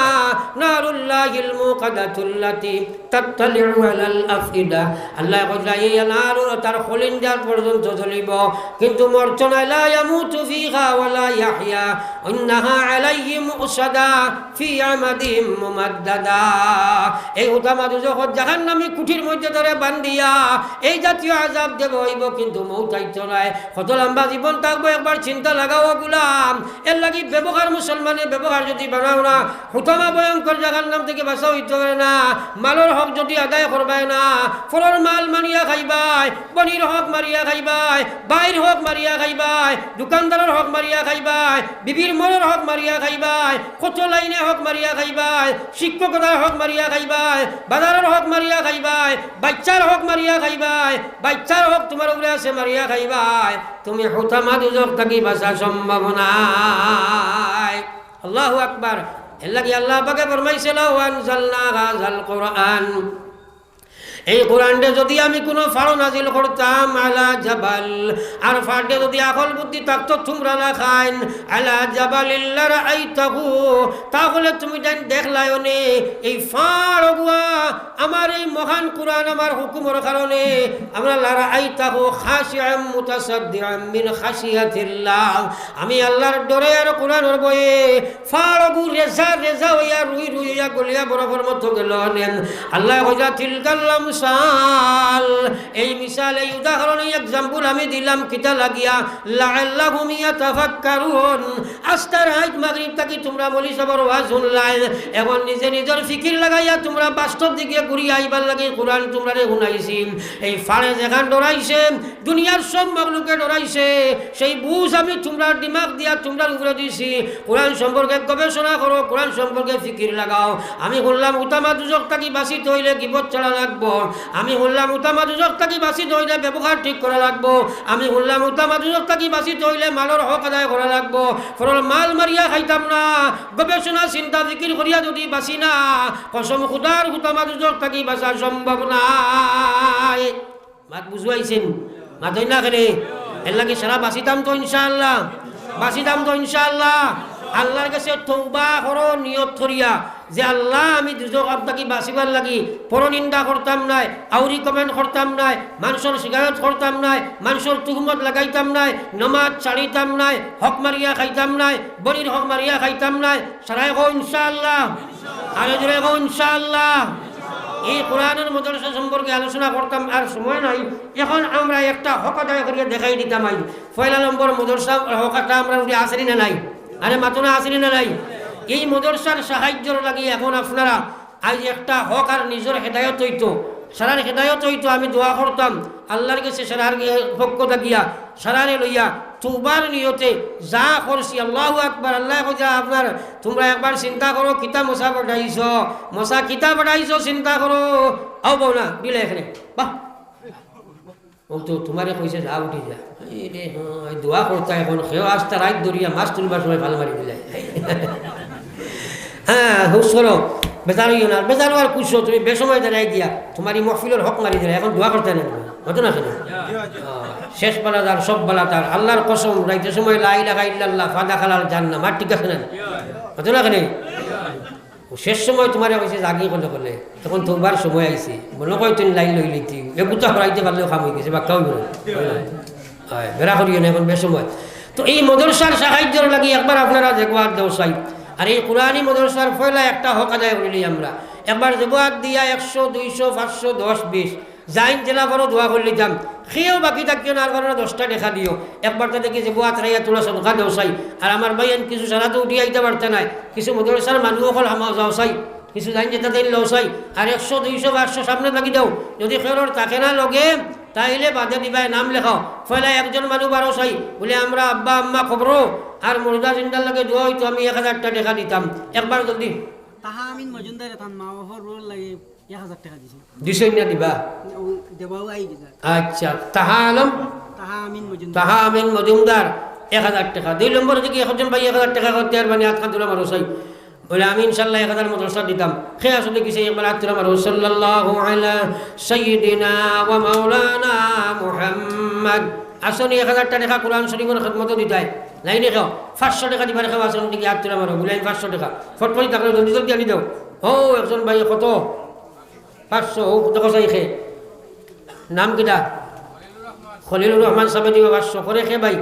نار الله الموقدة التي تطلع على الأفئدة الله يقول يا نار ترخلين جار পর্যন্ত জ্বলিব কিন্তু মরতো না لا يموت فيها ولا يحيا إنها عليهم مؤصدة في عمد ممددة এই হুতামা দুজখ জাহান্নামী কুঠির মধ্যে ধরে বান্ধিয়া এই জাতীয় আযাব দেব হইব কিন্তু মৌত আইতো নাই কত লম্বা জীবন থাকবো একবার চিন্তা লাগাও গুলাম এর লাগি ব্যবহার মুসলমানের ব্যবহার যদি বানাও না হুতমা ভয়ঙ্কর জাহান্নাম থেকে বাঁচা হইতে পারে না মালের হক যদি আদায় করবাই না ফলর মাল মারিয়া খাইবাই বনির হক মারিয়া খাইবাই বাইর হক মারিয়া খাইবাই দোকানদারের হক মারিয়া খাইবাই বিবির মনের হক মারিয়া খাইবাই কত লাইনে হক মারিয়া খাইবাই শিক্ষকতার হক মারিয়া খাইবাই বাজারের হক মারিয়া খাইবাই বাচ্চার হক মারিয়া খাইবাই বাচ্চার হক তোমার উপরে আছে মারিয়া খাইবাই তুমি হুতামা দুজক থাকি বাঁচা সম্ভব নাই আল্লাহু আকবার এর লাগি আল্লাহ পাকে ফরমাইছে লাউ আনজালনা হাযাল কুরআন এই কোরআনটা যদি আমি কোনো ফাড়ো নাজিল করতাম আলা জাবাল আর ফাড়ে যদি আকল বুদ্ধি থাকতো তোমরা না খাইন আলা জাবালিল্লা রাআইতাহু তাহলে তুমি দেখলাই নে এই ফাড় গুয়া আমার এই মহান কোরআন আমার হুকুমের কারণে আমরা রাআইতাহু খাশিআম মুতাসাদ্দিআম মিন খাশিয়াতিল্লাহ আমি আল্লাহর ডরে আর কোরআনের বয়ে ফাড় গু রেজা রেজা হইয়া রুই রুইয়া গলিয়া বরফের মতো গেল নেন আল্লাহ কইরা তিলকাল্লাম মিসাল এই মিসাল এই উদাহরণ এই एग्जांपल আমি দিলাম কিতা লাগিয়া লাআল্লাহুম ইয়াতাফাক্কারুন আস্তার আইত মাগরিব তাকি তোমরা বলি সবার ওয়াজ শুনলাই এবং নিজে নিজের ফিকির লাগাইয়া তোমরা বাস্তব দিকে ঘুরি আইবার লাগে কোরআন তোমরারে শুনাইছি এই ফাড়ে যেখান ডরাইছে দুনিয়ার সব মাগলুকে ডরাইছে সেই বুঝ আমি তোমরা দিমাগ দিয়া তোমরা উপরে দিছি কোরআন সম্পর্কে গবেষণা করো কোরআন সম্পর্কে ফিকির লাগাও আমি বললাম উতামা দুজক তাকি বাঁচিতে হইলে গিবত চলা লাগবো আমি বললাম উতামা দুজক তাকি বাঁচিতে হইলে ব্যবহার ঠিক করা লাগবো আমি বললাম উতামা দুজক তাকি বাঁচিতে হইলে মালের হক আদায় করা লাগবো ফরল মাল মারিয়া খাইতাম না গবেষণা চিন্তা ফিকির করিয়া যদি বাঁচি না কসম খুদার উতামা দুজক তাকি বাঁচা সম্ভব নাই মাত বুঝাইছেন মাতই না কেনে এর লাগে সারা বাঁচিতাম তো ইনশাআল্লাহ বাঁচিতাম তো ইনশাআল্লাহ আল্লাহর কাছে তওবা করো নিয়ত করিয়া যে আল্লাহ আমি দুজক আপনাকে বাঁচিবার লাগি পরনিন্দা করতাম নাই আউরি কমেন্ট করতাম নাই মানুষের শিকায়ত করতাম নাই মানুষের তুহমত লাগাইতাম নাই নমাজ ছাড়িতাম নাই হক মারিয়া খাইতাম নাই বড়ির হক মারিয়া খাইতাম নাই সারাই গো ইনশাআল্লাহ আরে জোরে গো ইনশাআল্লাহ এই কোরআনের মাদ্রাসা সম্পর্কে আলোচনা করতাম আর সময় নাই এখন আমরা একটা হক আদায় করিয়া দেখাই দিতাম আই পয়লা নম্বর মাদ্রাসা হকটা আমরা আসেনি না নাই আরে মাতনা আসেনি না নাই এই মাদ্রাসার সাহায্যর লাগি এখন আপনারা আজ একটা হক আর নিজের হেদায়ত হইতো সারার হেদায়ত হইতো আমি দোয়া করতাম আল্লাহর কাছে সারার পক্ষ থাকিয়া সারারে লইয়া তওবার নিয়তে যা করছি আল্লাহু আকবার আল্লাহ কইয়া আপনার তোমরা একবার চিন্তা করো কিতা মশা পাঠাইছো মশা কিতা পাঠাইছো চিন্তা করো আও বউ না দিলে এখানে বাহ ও তো তোমারে কইছে যা উঠি যা এই রে দোয়া করতা এখন খেও আস্তা রাত দরিয়া মাছ তুলবার সময় ভাল মারি দিলে হ্যাঁ হুশ করো বেজারিও না বেজারো আর কুছো তুমি বেসময় দাঁড়াই গিয়া তোমার মহফিলের হক মারি দিলে এখন দোয়া করতে না হতো না কেন শেষ পালা তার সব পালা তার আল্লাহর কসম রাইতে সময় লা ইলাহা ইল্লাল্লাহ ফাদা খালাল জান্নাহ মার ঠিক আছে না হতো না কেন শেষ সময় তোমার কইছে জাগি করলে করলে তখন তোমার সময় আইছে মনে কয় তুমি লাইন লই লইতি এগুতা হরাইতে পারলেও কাম হয়ে গেছে বা কাউ হয় বেড়া করিও না এখন বেসময় তো এই মাদ্রাসার সাহায্যের লাগি একবার আপনারা দেখবার দেও চাই আর এই কোরআনী মাদ্রাসার ফয়লা একটা হক আদায় করিলি আমরা একবার জবাব দিয়া 100 200 500 10 20 যাইন জেলা বড় দোয়া করলি যাম খেয়েও বাকি থাকিও না আর কারণে 10টা দেখা দিও একবার তো দেখি জবাব রাইয়া তোলা সদকা দেও চাই আর আমার ভাইয়ান কিছু সারা তো উঠি আইতে পারতে নাই কিছু মাদ্রাসার মানুষ হল হামা যাও চাই কিছু যাইন যেটা দিন লও চাই আর 100 200 500 সামনে লাগি দাও যদি খেলোর থাকে না লগে তাইলে বাদে দিবাই নাম লেখাও ফলে একজন মানুষ বারো চাই বলে আমরা আব্বা আম্মা খবরও আর মুর্দা জিন্দার লাগে দোয়া হইতো আমি 1000 টাকা দিতাম একবার জলদি তাহা আমিন মজুমদার এখান মাওহর রোল লাগে 1000 টাকা দিছি দিছই না দিবা দেবাও আই গিলা আচ্ছা তাহা আলম তাহা আমিন মজুমদার 1000 টাকা 2 নম্বর দিকে একজন ভাই 1000 টাকা করতে আর মানে হাত খান তুলা মারো চাই বলে আমি ইনশাআল্লাহ 1000 মাদ্রাসা দিতাম খে আসলে কিছু একবার হাত তুলা মারো সাল্লাল্লাহু আলা সাইয়্যিদিনা ওয়া মাওলানা মুহাম্মদ আসনি 1000 টাকা কোরআন শরীফের খিদমত দিতাই লাইনে খাও 500 টাকা দিবার খাও আসলে দিকে হাত তুলা মারো বলে 500 টাকা ফটফটি টাকা জলদি জলদি আনি দাও ও একজন ভাই কত 500 ও কত চাই খে নাম কিটা খলিলুর রহমান সাহেব দিবা 500 করে খে ভাই